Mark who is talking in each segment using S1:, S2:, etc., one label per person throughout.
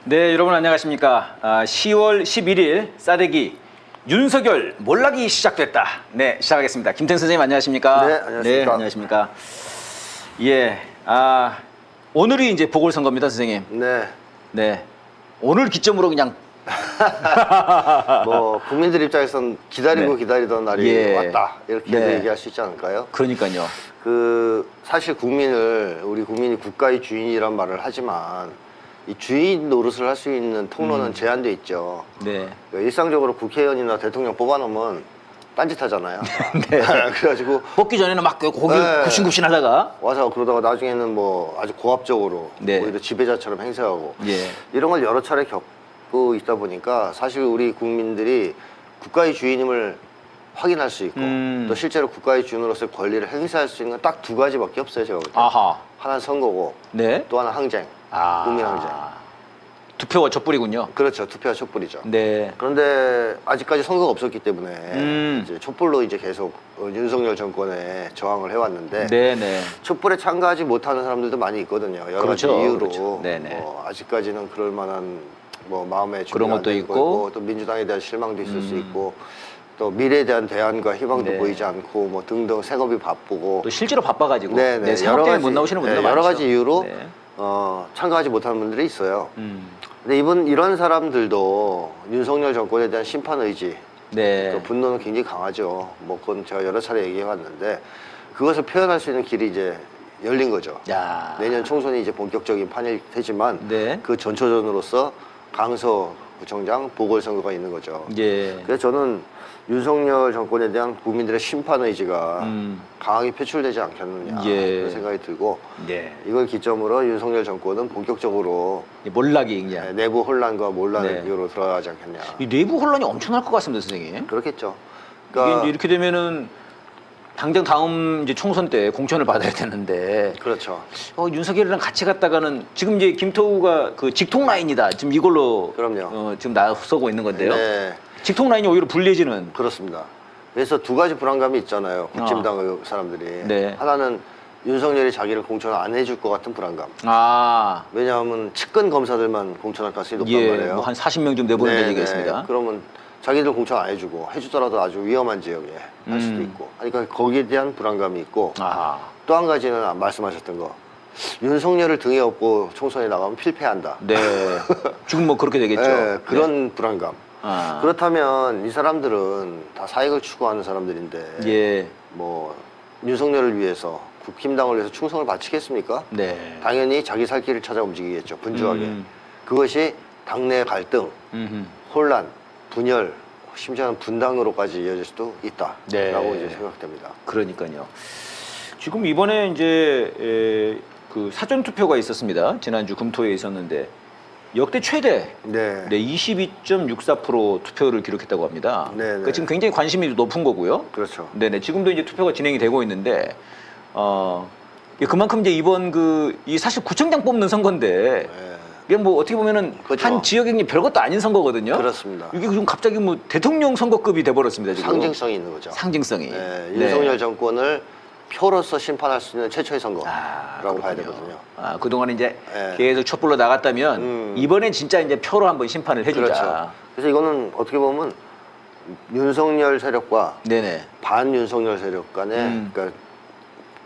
S1: 네, 여러분 안녕하십니까. 10월 11일 싸대기 윤석열 몰락이 시작됐다. 네, 시작하겠습니다. 김태현 선생님 안녕하십니까?
S2: 네, 안녕하십니까.
S1: 네, 안녕하십니까. 예, 오늘이 이제 보궐선거입니다, 선생님.
S2: 네.
S1: 네, 오늘 기점으로 그냥
S2: 뭐 국민들 입장에선 기다리고
S1: 네.
S2: 기다리던 날이
S1: 예.
S2: 왔다 이렇게
S1: 네.
S2: 얘기할 수 있지 않을까요?
S1: 그러니까요.
S2: 사실 우리 국민이 국가의 주인이란 말을 하지만 이 주인 노릇을 할 수 있는 통로는 제한돼 있죠.
S1: 네,
S2: 일상적으로 국회의원이나 대통령 뽑아놓으면 딴짓하잖아요.
S1: 네.
S2: 그래가지고
S1: 뽑기 전에는 막 고기
S2: 네.
S1: 굽신굽신하다가
S2: 와서 그러다가 나중에는 뭐 아주 고압적으로
S1: 네.
S2: 오히려 지배자처럼 행세하고
S1: 예,
S2: 이런 걸 여러 차례 겪고 있다 보니까 사실 우리 국민들이 국가의 주인임을 확인할 수 있고 또 실제로 국가의 주인으로서의 권리를 행사할 수 있는 건 딱 두 가지밖에 없어요, 제가 볼 때.
S1: 아하,
S2: 하나는 선거고
S1: 네,
S2: 또 하나 항쟁, 국민 항쟁.
S1: 투표와 촛불이군요.
S2: 그렇죠, 투표와 촛불이죠.
S1: 네,
S2: 그런데 아직까지 선거가 없었기 때문에 이제 촛불로 이제 계속 윤석열 정권에 저항을 해왔는데
S1: 네, 네.
S2: 촛불에 참가하지 못하는 사람들도 많이 있거든요. 여러
S1: 그렇죠,
S2: 가지 이유로
S1: 그렇죠. 네네.
S2: 뭐 아직까지는 그럴 만한 뭐 마음의
S1: 그런
S2: 준비가
S1: 것도
S2: 안
S1: 있고.
S2: 있고 또 민주당에 대한 실망도 있을 수 있고 또 미래에 대한 대안과 희망도
S1: 네.
S2: 보이지 않고 뭐 등등 생업이 바쁘고
S1: 또 실제로 바빠가지고
S2: 네네.
S1: 네, 산업 때문에 못 나오시는 분들 많죠.
S2: 여러 가지 이유로
S1: 네.
S2: 참가하지 못하는 분들이 있어요. 근데 이런 사람들도 윤석열 정권에 대한 심판 의지,
S1: 네.
S2: 그 분노는 굉장히 강하죠. 뭐 그건 제가 여러 차례 얘기해 왔는데 그것을 표현할 수 있는 길이 이제 열린 거죠.
S1: 야.
S2: 내년 총선이 이제 본격적인 판이 되지만
S1: 네.
S2: 그 전초전으로서 강서구청장 보궐선거가 있는 거죠.
S1: 예.
S2: 그래서 저는 윤석열 정권에 대한 국민들의 심판 의지가 강하게 표출되지 않겠느냐
S1: 예.
S2: 그런 생각이 들고
S1: 네.
S2: 이걸 기점으로 윤석열 정권은 본격적으로
S1: 몰락이 그냥
S2: 내부 혼란과 논란을
S1: 네.
S2: 이유로 들어가지 않겠냐.
S1: 이 내부 혼란이 엄청날 것 같습니다, 선생님.
S2: 그렇겠죠.
S1: 이게
S2: 그러니까
S1: 이제 이렇게 되면은 당장 다음 이제 총선 때 공천을 받아야 되는데
S2: 그렇죠.
S1: 윤석열이랑 같이 갔다가는 지금 이제 김토우가 그 직통 라인이다. 지금 이걸로
S2: 그럼요.
S1: 지금 나서고 있는 건데요.
S2: 네,
S1: 직통 라인이 오히려 불리해지는.
S2: 그렇습니다. 그래서 두 가지 불안감이 있잖아요. 국힘당 사람들이.
S1: 네.
S2: 하나는 윤석열이 자기를 공천 안 해줄 것 같은 불안감.
S1: 아,
S2: 왜냐하면 측근 검사들만 공천할 가능성이 높단
S1: 예,
S2: 말이에요.
S1: 뭐 한 40명 좀 내보낸다는 얘기였습니다.
S2: 그러면 자기들 공천 안 해주고 해주더라도 아주 위험한 지역에 할 수도 있고. 그러니까 거기에 대한 불안감이 있고
S1: 아,
S2: 또 한 가지는 말씀하셨던 거. 윤석열을 등에 업고 총선에 나가면 필패한다.
S1: 네. 지금 뭐 그렇게 되겠죠.
S2: 네, 그런 불안감.
S1: 아.
S2: 그렇다면 이 사람들은 다 사익을 추구하는 사람들인데
S1: 예.
S2: 뭐 윤석열을 위해서 국힘당을 위해서 충성을 바치겠습니까?
S1: 네.
S2: 당연히 자기 살 길을 찾아 움직이겠죠. 분주하게. 그것이 당내 갈등, 혼란, 분열, 심지어는 분당으로까지 이어질 수도 있다라고
S1: 네.
S2: 이제 생각됩니다.
S1: 그러니까요. 지금 이번에 이제 그 사전 투표가 있었습니다. 지난주 금토에 있었는데 역대 최대
S2: 네.
S1: 22.64% 투표를 기록했다고 합니다.
S2: 네,
S1: 그러니까
S2: 네.
S1: 지금 굉장히 관심이 높은 거고요.
S2: 그렇죠.
S1: 네네. 지금도 이제 투표가 진행이 되고 있는데 그만큼 이제 이번 이 사실 구청장 뽑는 선거인데
S2: 네.
S1: 이게 뭐 어떻게 보면은
S2: 그렇죠.
S1: 한 지역이 별것도 아닌 선거거든요.
S2: 그렇습니다.
S1: 이게 지금 갑자기 뭐 대통령 선거급이 돼버렸습니다. 지금.
S2: 상징성이 있는 거죠.
S1: 상징성이.
S2: 네,
S1: 네.
S2: 윤석열 정권을 표로서 심판할 수 있는 최초의 선거라고 봐야
S1: 그렇군요.
S2: 되거든요.
S1: 그동안 이제
S2: 네.
S1: 계속 촛불로 나갔다면 이번엔 진짜 이제 표로 한번 심판을 해주자.
S2: 그렇죠. 그래서 이거는 어떻게 보면 윤석열 세력과
S1: 네네.
S2: 반윤석열 세력 간의 그러니까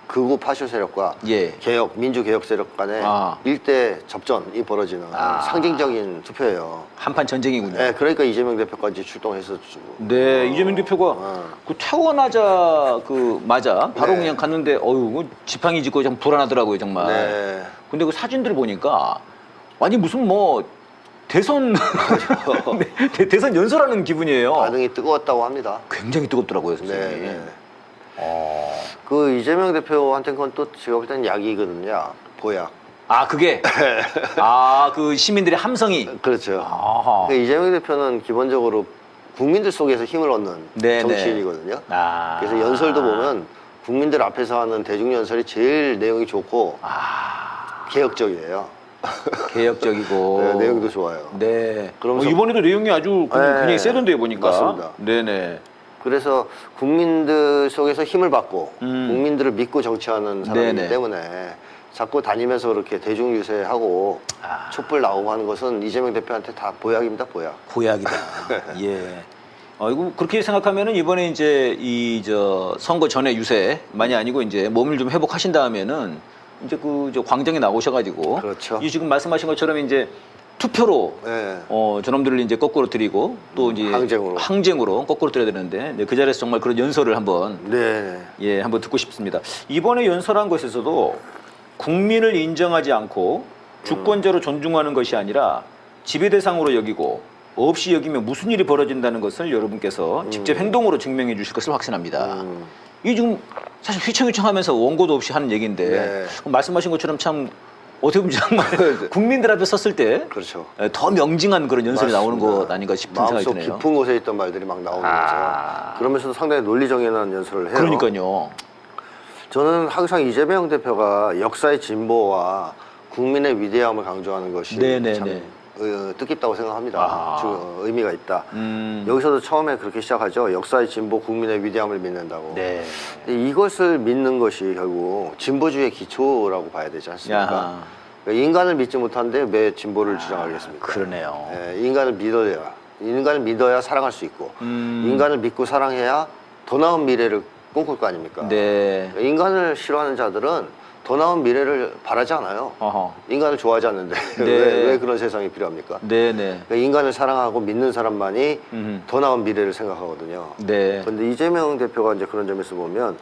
S2: 극우 파쇼 세력과
S1: 예.
S2: 개혁 민주개혁 세력 간의 일대 접전이 벌어지는 상징적인 투표예요.
S1: 한판 전쟁이군요.
S2: 네, 그러니까 이재명 대표까지 출동해서
S1: 네, 이재명 대표가 그 퇴원하자 맞아 바로
S2: 네.
S1: 그냥 갔는데 뭐 지팡이 짚고 좀 불안하더라고요 정말.
S2: 네.
S1: 근데 그 사진들 보니까 아니 무슨 뭐 대선 네, 대선 연설하는 기분이에요.
S2: 반응이 뜨거웠다고 합니다.
S1: 굉장히 뜨겁더라고요, 선생님.
S2: 네. 그 이재명 대표한테는 그건 또 제가 볼 때는 약이거든요. 보약.
S1: 그게 그 시민들의 함성이.
S2: 그렇죠.
S1: 아하.
S2: 그 이재명 대표는 기본적으로 국민들 속에서 힘을 얻는
S1: 네네.
S2: 정치인이거든요. 그래서 연설도 보면 국민들 앞에서 하는 대중 연설이 제일 내용이 좋고 개혁적이에요.
S1: 개혁적이고
S2: 네, 내용도 좋아요.
S1: 네.
S2: 그러면서-
S1: 이번에도 내용이 아주 굉장히 세던데요 보니까.
S2: 맞습니다.
S1: 네네.
S2: 그래서 국민들 속에서 힘을 받고 국민들을 믿고 정치하는 사람이기
S1: 네네.
S2: 때문에 자꾸 다니면서 그렇게 대중 유세하고
S1: 아.
S2: 촛불 나오고 하는 것은 이재명 대표한테 다 보약입니다, 보약.
S1: 보약이다. 예. 이거 그렇게 생각하면은 이번에 이제 이 저 선거 전에 유세만이 아니고 이제 몸을 좀 회복하신 다음에는 이제 그 저 광장에 나오셔가지고
S2: 그렇죠.
S1: 이 지금 말씀하신 것처럼 이제 투표로
S2: 네.
S1: 저놈들을 이제 거꾸로 드리고 또 이제 항쟁으로 거꾸로 드려야 되는데 네, 그 자리에서 정말 그런 연설을 한번
S2: 네.
S1: 예 한번 듣고 싶습니다. 이번에 연설한 것에서도 국민을 인정하지 않고 주권자로 존중하는 것이 아니라 지배 대상으로 여기고 없이 여기면 무슨 일이 벌어진다는 것을 여러분께서 직접 행동으로 증명해 주실 것을 확신합니다. 이게 지금 사실 휘청휘청하면서 원고도 없이 하는 얘기인데
S2: 네.
S1: 말씀하신 것처럼 참 어떻게 보면 정말 국민들 앞에 섰을 때
S2: 그렇죠.
S1: 더 명징한 그런 연설이 나오는
S2: 맞습니다.
S1: 것 아닌가 싶은 생각이
S2: 마음속
S1: 드네요.
S2: 깊은 곳에 있던 말들이 막 나오는 거죠. 그러면서도 상당히 논리정연한 연설을 해요.
S1: 그러니까요.
S2: 저는 항상 이재명 대표가 역사의 진보와 국민의 위대함을 강조하는 것이
S1: 네네네.
S2: 참 뜻깊다고 생각합니다.
S1: 아.
S2: 의미가 있다. 여기서도 처음에 그렇게 시작하죠. 역사의 진보, 국민의 위대함을 믿는다고.
S1: 네.
S2: 근데 이것을 믿는 것이 결국 진보주의의 기초라고 봐야 되지 않습니까?
S1: 야하.
S2: 그러니까 인간을 믿지 못하는데 왜 진보를 주장하겠습니까?
S1: 그러네요.
S2: 예, 인간을 믿어야 사랑할 수 있고 인간을 믿고 사랑해야 더 나은 미래를 꿈꿀 거 아닙니까?
S1: 네.
S2: 인간을 싫어하는 자들은 더 나은 미래를 바라지 않아요.
S1: 어허.
S2: 인간을 좋아하지 않는데
S1: 네.
S2: 왜 그런 세상이 필요합니까?
S1: 네네.
S2: 그러니까 인간을 사랑하고 믿는 사람만이 더 나은 미래를 생각하거든요.
S1: 네.
S2: 그런데 이재명 대표가 이제 그런 점에서 보면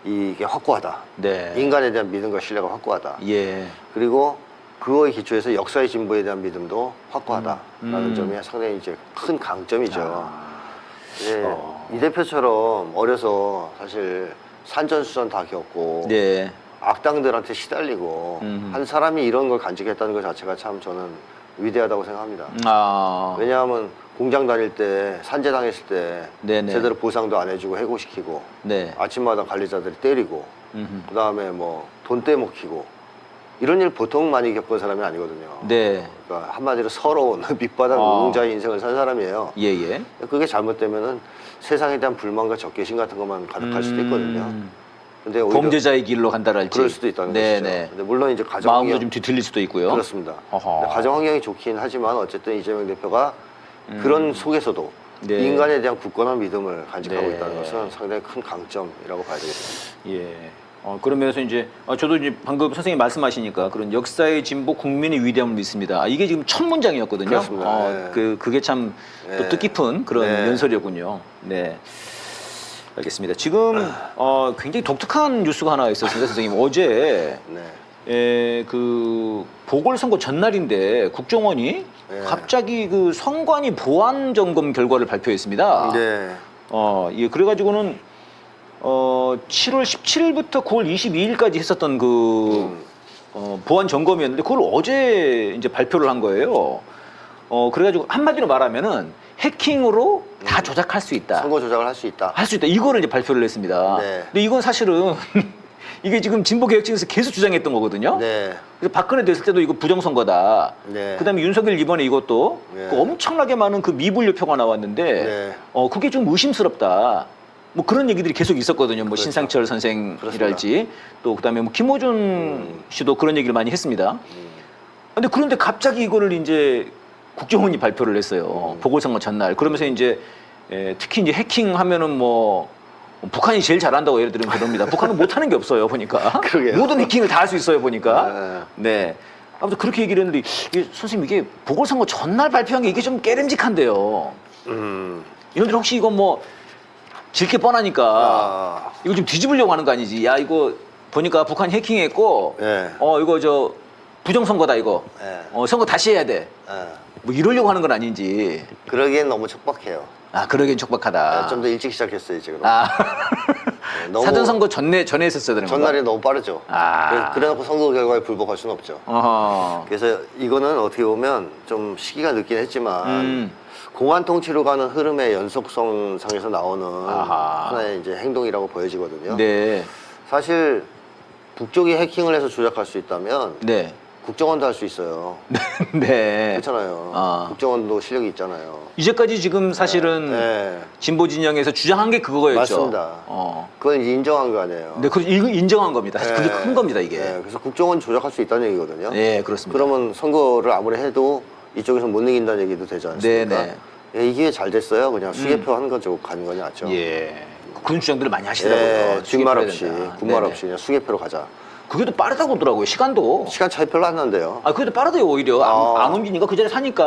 S2: 이게 확고하다.
S1: 네.
S2: 인간에 대한 믿음과 신뢰가 확고하다.
S1: 예.
S2: 그리고 그거에 기초해서 역사의 진보에 대한 믿음도 확고하다라는 점이 상당히 이제 큰 강점이죠. 예, 이 대표처럼 어려서 사실 산전수전 다 겪고
S1: 네.
S2: 악당들한테 시달리고 한 사람이 이런 걸 간직했다는 것 자체가 참 저는 위대하다고 생각합니다.
S1: 아.
S2: 왜냐하면 공장 다닐 때 산재당했을 때
S1: 네네.
S2: 제대로 보상도 안 해주고 해고시키고
S1: 네.
S2: 아침마다 관리자들이 때리고 그 다음에 뭐 돈 떼먹히고 이런 일 보통 많이 겪은 사람이 아니거든요.
S1: 네.
S2: 그러니까 한마디로 서러운 밑바닥 노동자의 인생을 산 사람이에요.
S1: 예예.
S2: 그게 잘못되면은 세상에 대한 불만과 적개심 같은 것만 가득할 수도 있거든요. 근데 오히려
S1: 범죄자의 길로 간다랄지.
S2: 그럴 수도 있다는
S1: 네네.
S2: 것이죠. 근데 물론 이제 가정
S1: 마음도
S2: 환경
S1: 좀 뒤틀릴 수도 있고요.
S2: 그렇습니다.
S1: 어허.
S2: 근데 가정 환경이 좋긴 하지만 어쨌든 이재명 대표가 그런 속에서도
S1: 네.
S2: 인간에 대한 굳건한 믿음을 간직하고
S1: 네.
S2: 있다는 것은 상당히 큰 강점이라고 봐야 되겠습니다.
S1: 예. 그러면서 이제 저도 이제 방금 선생님 말씀하시니까 그런 역사의 진보 국민의 위대함을 믿습니다. 이게 지금 첫 문장이었거든요.
S2: 그렇습니다. 네.
S1: 그게 참 또
S2: 네.
S1: 뜻깊은 그런
S2: 네.
S1: 연설이었군요. 네. 알겠습니다. 지금 굉장히 독특한 뉴스가 하나 있었습니다, 선생님. 어제
S2: 네.
S1: 그 보궐선거 전날인데 국정원이
S2: 네.
S1: 갑자기 그 선관위 보안 점검 결과를 발표했습니다.
S2: 네.
S1: 예, 그래가지고는 7월 17일부터 9월 22일까지 했었던 그 보안 점검이었는데 그걸 어제 이제 발표를 한 거예요. 그래가지고 한마디로 말하면은 해킹으로 다 조작할 수 있다.
S2: 선거 조작을 할 수 있다.
S1: 할 수 있다. 이거를 이제 발표를 했습니다.
S2: 네.
S1: 근데 이건 사실은 이게 지금 진보개혁층에서 계속 주장했던 거거든요.
S2: 네.
S1: 그래서 박근혜 됐을 때도 이거 부정선거다.
S2: 네.
S1: 그다음에 윤석열 이번에 이것도
S2: 네.
S1: 그 엄청나게 많은 그 미분류표가 나왔는데
S2: 네.
S1: 그게 좀 의심스럽다. 그런 얘기들이 계속 있었거든요.
S2: 그렇죠.
S1: 신상철 선생이랄지 또 그다음에 김호준 씨도 그런 얘기를 많이 했습니다. 그런데 갑자기 이거를 이제 국정원이 발표를 했어요. 보궐선거 전날. 그러면서 이제 특히 이제 해킹하면은 뭐 북한이 제일 잘한다고 예를 들면 그럽니다. 북한은 못하는 게 없어요 보니까.
S2: 그러게요.
S1: 모든 해킹을 다 할 수 있어요 보니까. 네. 아무튼 그렇게 얘기를 했는데 선생님 이게 보궐선거 전날 발표한 게 이게 좀 깨름직한데요. 이분들 혹시 이거 뭐 질 게 뻔하니까 이거 좀 뒤집으려고 하는 거 아니지? 야 이거 보니까 북한이 해킹했고
S2: 네.
S1: 이거 저 부정선거다 이거.
S2: 네.
S1: 선거 다시 해야 돼.
S2: 네.
S1: 뭐 이러려고 하는 건 아닌지.
S2: 그러기엔 너무 척박해요.
S1: 그러기엔 촉박하다.
S2: 좀 더 일찍 시작했어요 지금. 네, 너무
S1: 사전선거 전에 했었어야 되는 건가?
S2: 전날이 너무 빠르죠. 그래놓고 선거 결과에 불복할 수는 없죠.
S1: 어허.
S2: 그래서 이거는 어떻게 보면 좀 시기가 늦긴 했지만 공안 통치로 가는 흐름의 연속성 상에서 나오는
S1: 아하.
S2: 하나의 이제 행동이라고 보여지거든요.
S1: 네.
S2: 사실 북쪽이 해킹을 해서 조작할 수 있다면
S1: 네.
S2: 국정원도 할 수 있어요.
S1: 네.
S2: 그렇잖아요.
S1: 아.
S2: 국정원도 실력이 있잖아요.
S1: 이제까지 지금 사실은
S2: 네.
S1: 진보 진영에서 주장한 게 그거였죠.
S2: 맞습니다. 그건 이제 인정한 거 아니에요.
S1: 네, 이거 인정한 겁니다. 사실 그게 큰 겁니다, 이게.
S2: 네, 그래서 국정원 조작할 수 있다는 얘기거든요.
S1: 네, 그렇습니다.
S2: 그러면 선거를 아무리 해도 이쪽에서 못 이긴다는 얘기도 되지 않습니까?
S1: 네, 네.
S2: 예, 이게 잘 됐어요. 그냥 수개표 하는 거죠. 가는 거냐 죠
S1: 예. 그런 주장들을 많이 하시더라고요.
S2: 네, 뒷말
S1: 수개표해야
S2: 없이,
S1: 된다.
S2: 군말
S1: 네네.
S2: 없이 그냥 수개표로 가자.
S1: 그게 더 빠르다고 하더라고요. 시간도.
S2: 시간 차이 별로 안 난대요.
S1: 아, 그게 더 빠르대요, 오히려. 안 옮기니까 그 자리에 사니까.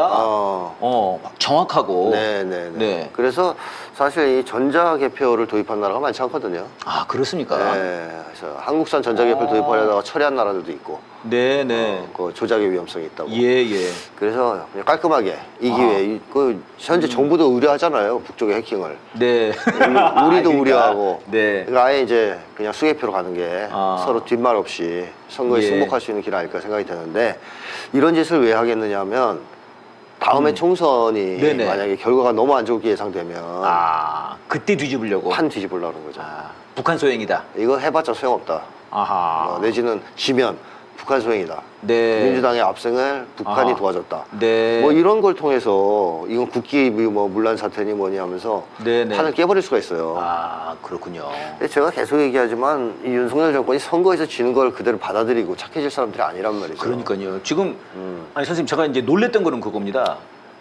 S1: 막 정확하고.
S2: 네네네.
S1: 네.
S2: 그래서 사실 이 전자개표를 도입한 나라가 많지 않거든요.
S1: 아, 그렇습니까?
S2: 네. 그래서 한국산 전자개표 도입하려다가 철회한 나라들도 있고.
S1: 네네.
S2: 그 조작의 위험성이 있다고.
S1: 예, 예.
S2: 그래서 그냥 깔끔하게 이 기회에 그 현재 정부도 우려하잖아요. 북쪽의 해킹을.
S1: 네.
S2: 우리도
S1: 그러니까,
S2: 우려하고.
S1: 네.
S2: 그러니까 아예 이제 그냥 수개표로 가는 게 서로 뒷말 없이 선거에
S1: 예.
S2: 승복할 수 있는 길 아닐까 생각이 드는데 이런 짓을 왜 하겠느냐 하면 다음에 총선이
S1: 네네.
S2: 만약에 결과가 너무 안 좋게 예상되면
S1: 아, 그때 뒤집으려고.
S2: 판 뒤집으려는 거죠.
S1: 아, 북한 소행이다.
S2: 이거 해봤자 소용없다.
S1: 아하.
S2: 내지는 지면 북한 소행이다.
S1: 네.
S2: 민주당의 압승을 북한이
S1: 아하.
S2: 도와줬다.
S1: 네.
S2: 뭐 이런 걸 통해서 이건 국기 뭐 문란 사태니 뭐니 하면서
S1: 네네.
S2: 판을 깨버릴 수가 있어요.
S1: 아, 그렇군요.
S2: 근데 제가 계속 얘기하지만 이 윤석열 정권이 선거에서 지는 걸 그대로 받아들이고 착해질 사람들이 아니란 말이죠.
S1: 그러니까요. 지금 아니 선생님 제가 이제 놀랬던 거는 그겁니다.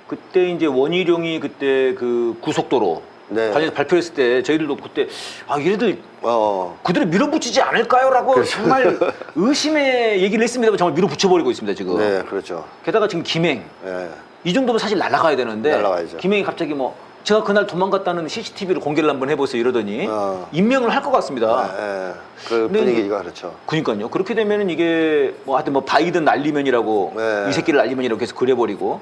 S1: 그때 이제 원희룡이 그때 그 고속도로
S2: 네.
S1: 관련해서 발표했을 때 저희들도 그때 아 얘네들
S2: 어,
S1: 그대로 밀어붙이지 않을까요라고 정말 의심의 얘기를 했습니다만 정말 밀어붙여버리고 있습니다 지금.
S2: 네, 그렇죠.
S1: 게다가 지금 김행
S2: 네.
S1: 이 정도면 사실 날아가야 되는데
S2: 날아가야죠.
S1: 김행이 갑자기 뭐 제가 그날 도망갔다는 CCTV를 공개를 한번 해보세요 이러더니 임명을 할 것 같습니다.
S2: 네, 그
S1: 근데
S2: 분위기가 그렇죠.
S1: 그러니까요. 그렇게 되면은 이게 뭐 하여튼 뭐 바이든 날리면이라고
S2: 네.
S1: 이 새끼를 날리면이라고 해서 그려버리고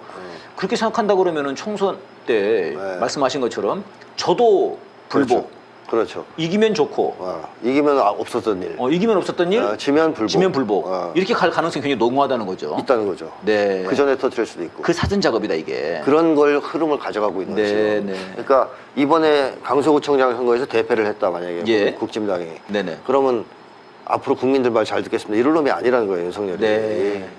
S1: 그렇게 생각한다 그러면은 총선 때
S2: 네.
S1: 말씀하신 것처럼 저도 불복
S2: 그렇죠.
S1: 이기면 좋고
S2: 이기면 없었던 일.
S1: 이기면 없었던 일
S2: 지면 불복.
S1: 지면 불복 이렇게 갈 가능성이 굉장히 농후하다는 거죠.
S2: 있다는 거죠.
S1: 네.
S2: 그 전에 터뜨릴 수도 있고.
S1: 그 사전 작업이다 이게.
S2: 그런 걸 흐름을 가져가고 있는
S1: 네,
S2: 거죠.
S1: 네.
S2: 그러니까 이번에 강서구청장 선거에서 대패를 했다 만약에
S1: 예.
S2: 국진당이.
S1: 네네.
S2: 그러면 앞으로 국민들 말 잘 듣겠습니다. 이럴 놈이 아니라는 거예요, 윤석열이.
S1: 네.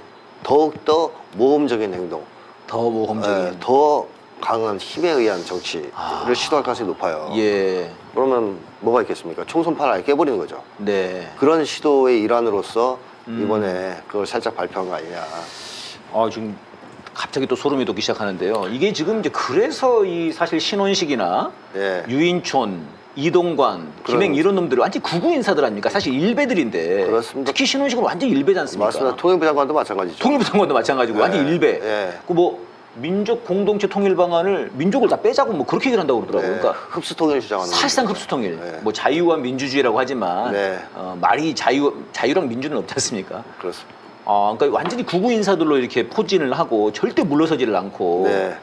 S2: 더욱더 모험적인 행동,
S1: 더 모험적인.
S2: 더 강한 힘에 의한 정치를 시도할 가능성이 높아요.
S1: 예.
S2: 그러면 뭐가 있겠습니까? 총선판 아예 깨버리는 거죠.
S1: 네.
S2: 그런 시도의 일환으로서 이번에 그걸 살짝 발표한 거 아니냐.
S1: 지금 갑자기 또 소름이 돋기 시작하는데요. 이게 지금 이제 그래서 이 사실 신원식이나
S2: 예.
S1: 유인촌, 이동관, 김행 이런 놈들은 완전 구구 인사들 아닙니까? 사실 일배들인데.
S2: 그렇습니다.
S1: 특히 신원식은 완전 일배지 않습니까?
S2: 맞습니다. 통일부 장관도 마찬가지죠.
S1: 통일부 장관도 마찬가지고 완전 일배.
S2: 예.
S1: 그 뭐 민족 공동체 통일 방안을 민족을 다 빼자고 뭐 그렇게 얘기를 한다고 그러더라고요.
S2: 네.
S1: 그러니까
S2: 흡수 통일 주장하는
S1: 사실상
S2: 겁니다.
S1: 흡수 통일.
S2: 네.
S1: 뭐 자유와 민주주의라고 하지만
S2: 네.
S1: 말이 자유랑 민주는 없지 않습니까?
S2: 그렇습니다.
S1: 그러니까 완전히 구구 인사들로 이렇게 포진을 하고 절대 물러서지를 않고.
S2: 네.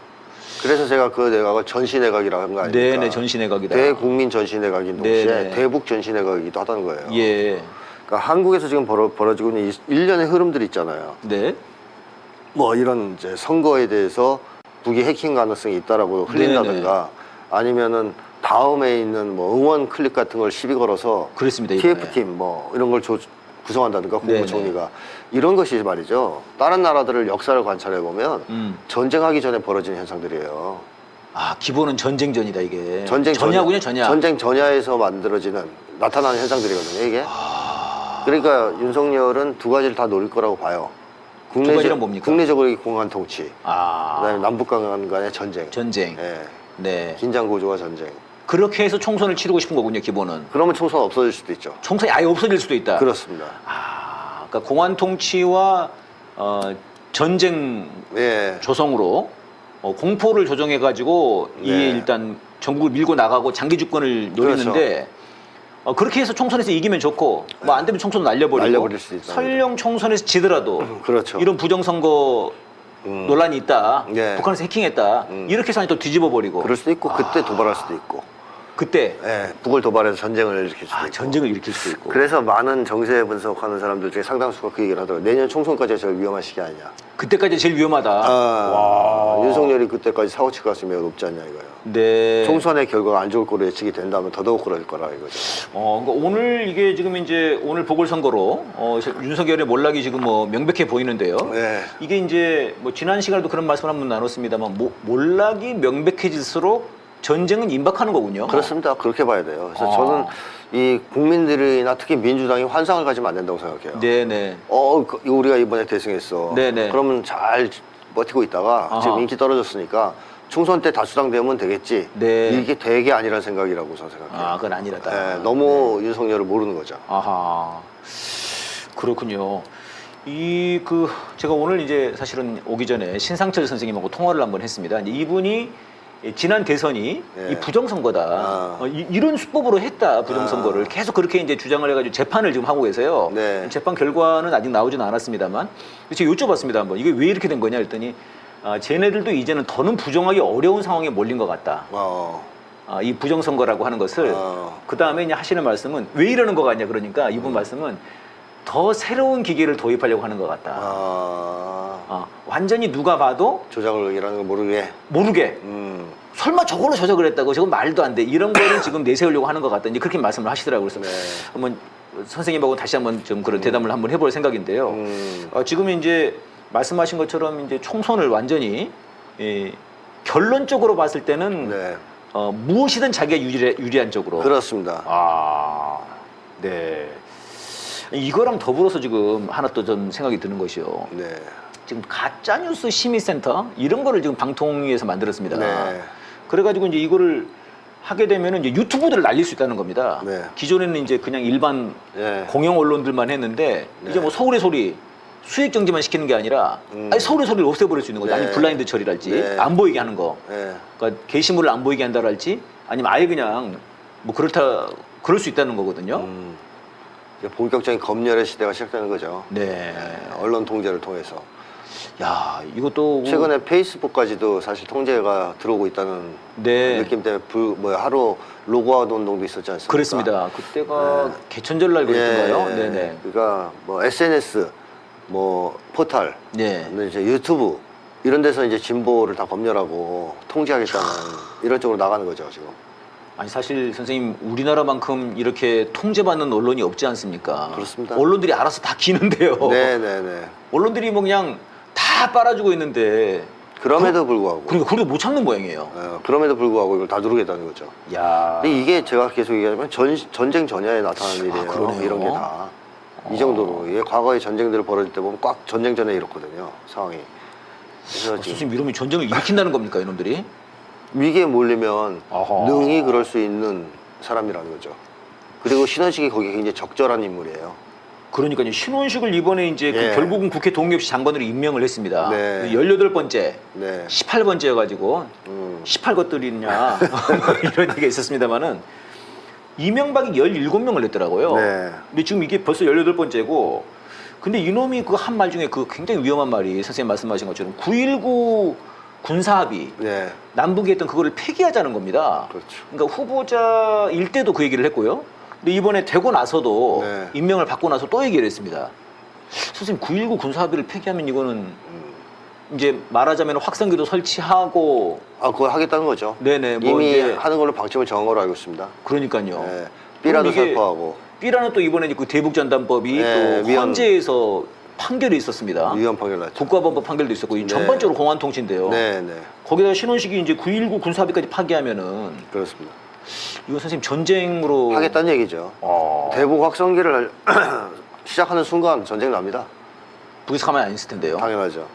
S2: 그래서 제가 그 내각을 전시내각이라고 한 거 아닙니까?
S1: 네네, 전시내각이다.
S2: 대국민 전시내각인 동시에
S1: 네네.
S2: 대북 전시내각이기도 하다는 거예요.
S1: 예.
S2: 그러니까 한국에서 지금 벌어지고 있는 이 일련의 흐름들이 있잖아요.
S1: 네.
S2: 뭐 이런 이제 선거에 대해서 북이 해킹 가능성이 있다라고 흘린다든가 아니면은 다음에 있는 뭐 응원 클립 같은 걸 시비 걸어서
S1: 그렇습니다. 이번에.
S2: TF팀 뭐 이런 걸 구성한다든가
S1: 네네.
S2: 국무총리가 이런 것이 말이죠. 다른 나라들을 역사를 관찰해 보면 전쟁하기 전에 벌어진 현상들이에요.
S1: 기본은 전쟁전이다 이게.
S2: 전쟁
S1: 전야군요, 전야.
S2: 전쟁 전야에서 만들어지는 나타나는 현상들이거든요. 이게. 그러니까 윤석열은 두 가지를 다 노릴 거라고 봐요.
S1: 두 가지는 뭡니까?
S2: 국내적으로 공간 통치,
S1: 아.
S2: 그다음에 남북 간의 전쟁,
S1: 전쟁.
S2: 예,
S1: 네.
S2: 긴장 고조와 전쟁.
S1: 그렇게 해서 총선을 치르고 싶은 거군요, 기본은.
S2: 그러면 총선 없어질 수도 있죠.
S1: 총선이 아예 없어질 수도 있다.
S2: 그렇습니다.
S1: 그러니까 공안 통치와 전쟁
S2: 예,
S1: 조성으로 공포를 조정해 가지고
S2: 네.
S1: 이 일단 전국을 밀고 나가고 장기 주권을 노리는데 그렇게 해서 총선에서 이기면 좋고 뭐 안 되면 총선 날려버리고
S2: 날려버릴 수 있다.
S1: 설령 총선에서 지더라도
S2: 그렇죠.
S1: 이런 부정선거 논란이 있다.
S2: 예.
S1: 북한에서 해킹했다. 이렇게 해서 또 뒤집어 버리고.
S2: 그럴 수도 있고 그때 도발할 수도 있고.
S1: 그때
S2: 북을 도발해서 전쟁을 일으킬 수도 있고.
S1: 전쟁을 일으킬 수도 있고.
S2: 그래서 많은 정세 분석하는 사람들 중에 상당수가 그 얘기를 하더라고요. 내년 총선까지가 제일 위험한 시기 아니냐.
S1: 그때까지 제일 위험하다. 와.
S2: 윤석열이 그때까지 사고 칠 가능성이 매우 높지 않냐 이거예요.
S1: 네.
S2: 총선의 결과가 안 좋을 거로 예측이 된다면 더더욱 그럴 거라 이거죠.
S1: 그러니까 오늘 이게 지금 이제 오늘 보궐선거로 윤석열의 몰락이 지금 뭐 명백해 보이는데요.
S2: 네.
S1: 이게 이제 뭐 지난 시간에도 그런 말씀을 한번 나눴습니다만 몰락이 명백해질수록 전쟁은 임박하는 거군요.
S2: 그렇습니다. 그렇게 봐야 돼요. 그래서 저는 이 국민들이나 특히 민주당이 환상을 가지면 안 된다고 생각해요.
S1: 네네.
S2: 우리가 이번에 대승했어.
S1: 네네.
S2: 그러면 잘 버티고 있다가
S1: 아하.
S2: 지금 인기 떨어졌으니까 총선 때 다수당 되면 되겠지.
S1: 네.
S2: 이게 되게 아니라는 생각이라고 저는 생각해요.
S1: 그건 아니라다.
S2: 네, 너무 윤석열을 모르는 거죠.
S1: 아하. 그렇군요. 제가 오늘 이제 사실은 오기 전에 신상철 선생님하고 통화를 한번 했습니다. 이제 이분이 지난 대선이 이 부정선거다. 이런 수법으로 했다, 부정선거를. 계속 그렇게 이제 주장을 해가지고 재판을 지금 하고 계세요.
S2: 네.
S1: 재판 결과는 아직 나오지는 않았습니다만. 제가 여쭤봤습니다, 한번. 이게 왜 이렇게 된 거냐 했더니, 쟤네들도 이제는 더는 부정하기 어려운 상황에 몰린 것 같다. 이 부정선거라고 하는 것을. 그 다음에 이제 하시는 말씀은 왜 이러는 것 같냐 그러니까 이분 말씀은 더 새로운 기계를 도입하려고 하는 것 같다. 완전히 누가 봐도
S2: 조작을이라는 걸
S1: 모르게 설마 저걸로 조작을 했다고 저건 말도 안 돼 이런 거를 지금 내세우려고 하는 것 같다 이제 그렇게 말씀을 하시더라고요. 그래서 한번 선생님하고 다시 한번 좀 그런 대담을 한번 해볼 생각인데요. 지금 이제 말씀하신 것처럼 이제 총선을 완전히 결론적으로 봤을 때는 무엇이든 자기가 유리한 쪽으로.
S2: 그렇습니다.
S1: 네. 이거랑 더불어서 지금 하나 또 좀 생각이 드는 것이요.
S2: 네.
S1: 지금 가짜뉴스 심의센터 이런 거를 지금 방통위에서 만들었습니다.
S2: 네.
S1: 그래가지고 이제 이거를 하게 되면은 이제 유튜브들을 날릴 수 있다는 겁니다.
S2: 네.
S1: 기존에는 이제 그냥 일반
S2: 네.
S1: 공영 언론들만 했는데 이제 뭐 서울의 소리 수익 정지만 시키는 게 아니라 아니 서울의 소리를 없애버릴 수 있는 거죠.
S2: 네.
S1: 아니 블라인드 처리랄지
S2: 네.
S1: 안 보이게 하는 거.
S2: 네.
S1: 그러니까 게시물을 안 보이게 한다랄지 아니면 아예 그냥 뭐 그럴 수 있다는 거거든요.
S2: 이제 본격적인 검열의 시대가 시작되는 거죠.
S1: 네.
S2: 언론 통제를 통해서.
S1: 야, 이것도
S2: 최근에 페이스북까지도 사실 통제가 들어오고 있다는 느낌 때문에 하루 로그아웃 운동도 있었지 않습니까?
S1: 그렇습니다. 그때가 개천절날 그랬던가요? 네네.
S2: 그러니까 뭐 SNS, 뭐 포탈, 이제 유튜브 이런 데서 이제 진보를 다 검열하고 통제하겠다는 이런 쪽으로 나가는 거죠 지금.
S1: 아니 사실 선생님 우리나라만큼 이렇게 통제받는 언론이 없지 않습니까?
S2: 그렇습니다.
S1: 언론들이 알아서 다 기는데요.
S2: 네네네.
S1: 언론들이 뭐 그냥 다 빨아주고 있는데
S2: 그럼에도 불구하고.
S1: 그러니까 그래도 못 참는 모양이에요.
S2: 그럼에도 불구하고 이걸 다 누르겠다는 거죠.
S1: 야.
S2: 근데 이게 제가 계속 얘기하지만 전쟁 전야에 나타나는 일이에요. 이런 게 다. 이 정도로. 이게 과거에 전쟁들을 벌어질 때 보면 꽉 전쟁 전에 이렇거든요. 상황이. 그래서 지금
S1: 선생님 이러면 전쟁을 일으킨다는 겁니까 이놈들이?
S2: 위기에 몰리면
S1: 아하.
S2: 능히 그럴 수 있는 사람이라는 거죠. 그리고 신원식이 거기에 굉장히 적절한 인물이에요.
S1: 그러니까요. 신원식을 이번에 이제 결국은 국회 동의 없이 장관으로 임명을 했습니다.
S2: 네.
S1: 18번째,
S2: 네.
S1: 18번째여가지고 18것들이냐 이런 얘기가 있었습니다만은 이명박이 17명을 냈더라고요.
S2: 네.
S1: 근데 지금 이게 벌써 18번째고 근데 이놈이 그 한 말 중에 그 굉장히 위험한 말이 선생님 말씀하신 것처럼 9.19 군사합의 남북이 했던 그거를 폐기하자는 겁니다.
S2: 그렇죠.
S1: 그러니까 후보자일 때도 그 얘기를 했고요. 근데 이번에 되고 나서도 임명을 받고 나서 또 얘기를 했습니다. 선생님 9.19 군사합의를 폐기하면 이거는 이제 말하자면 확성기도 설치하고
S2: 그거 하겠다는 거죠.
S1: 네네. 뭐
S2: 이미
S1: 이제
S2: 하는 걸로 방침을 정한 걸로 알고 있습니다.
S1: 그러니까요.
S2: 네. B라도 살포하고.
S1: B라는 또 이번에 그 대북전단법이 또 헌재에서 판결이 있었습니다.
S2: 위헌 판결 났죠.
S1: 국가범법 판결도 있었고 전반적으로 공안통치인데요.
S2: 네네.
S1: 거기다가 신원식이 이제 9.19 군사합의까지 파기하면은
S2: 그렇습니다.
S1: 이거 선생님 전쟁으로
S2: 하겠다는 얘기죠. 대북 확성기를 시작하는 순간 전쟁 납니다.
S1: 북에서 가만히 안 있을 텐데요.
S2: 당연하죠.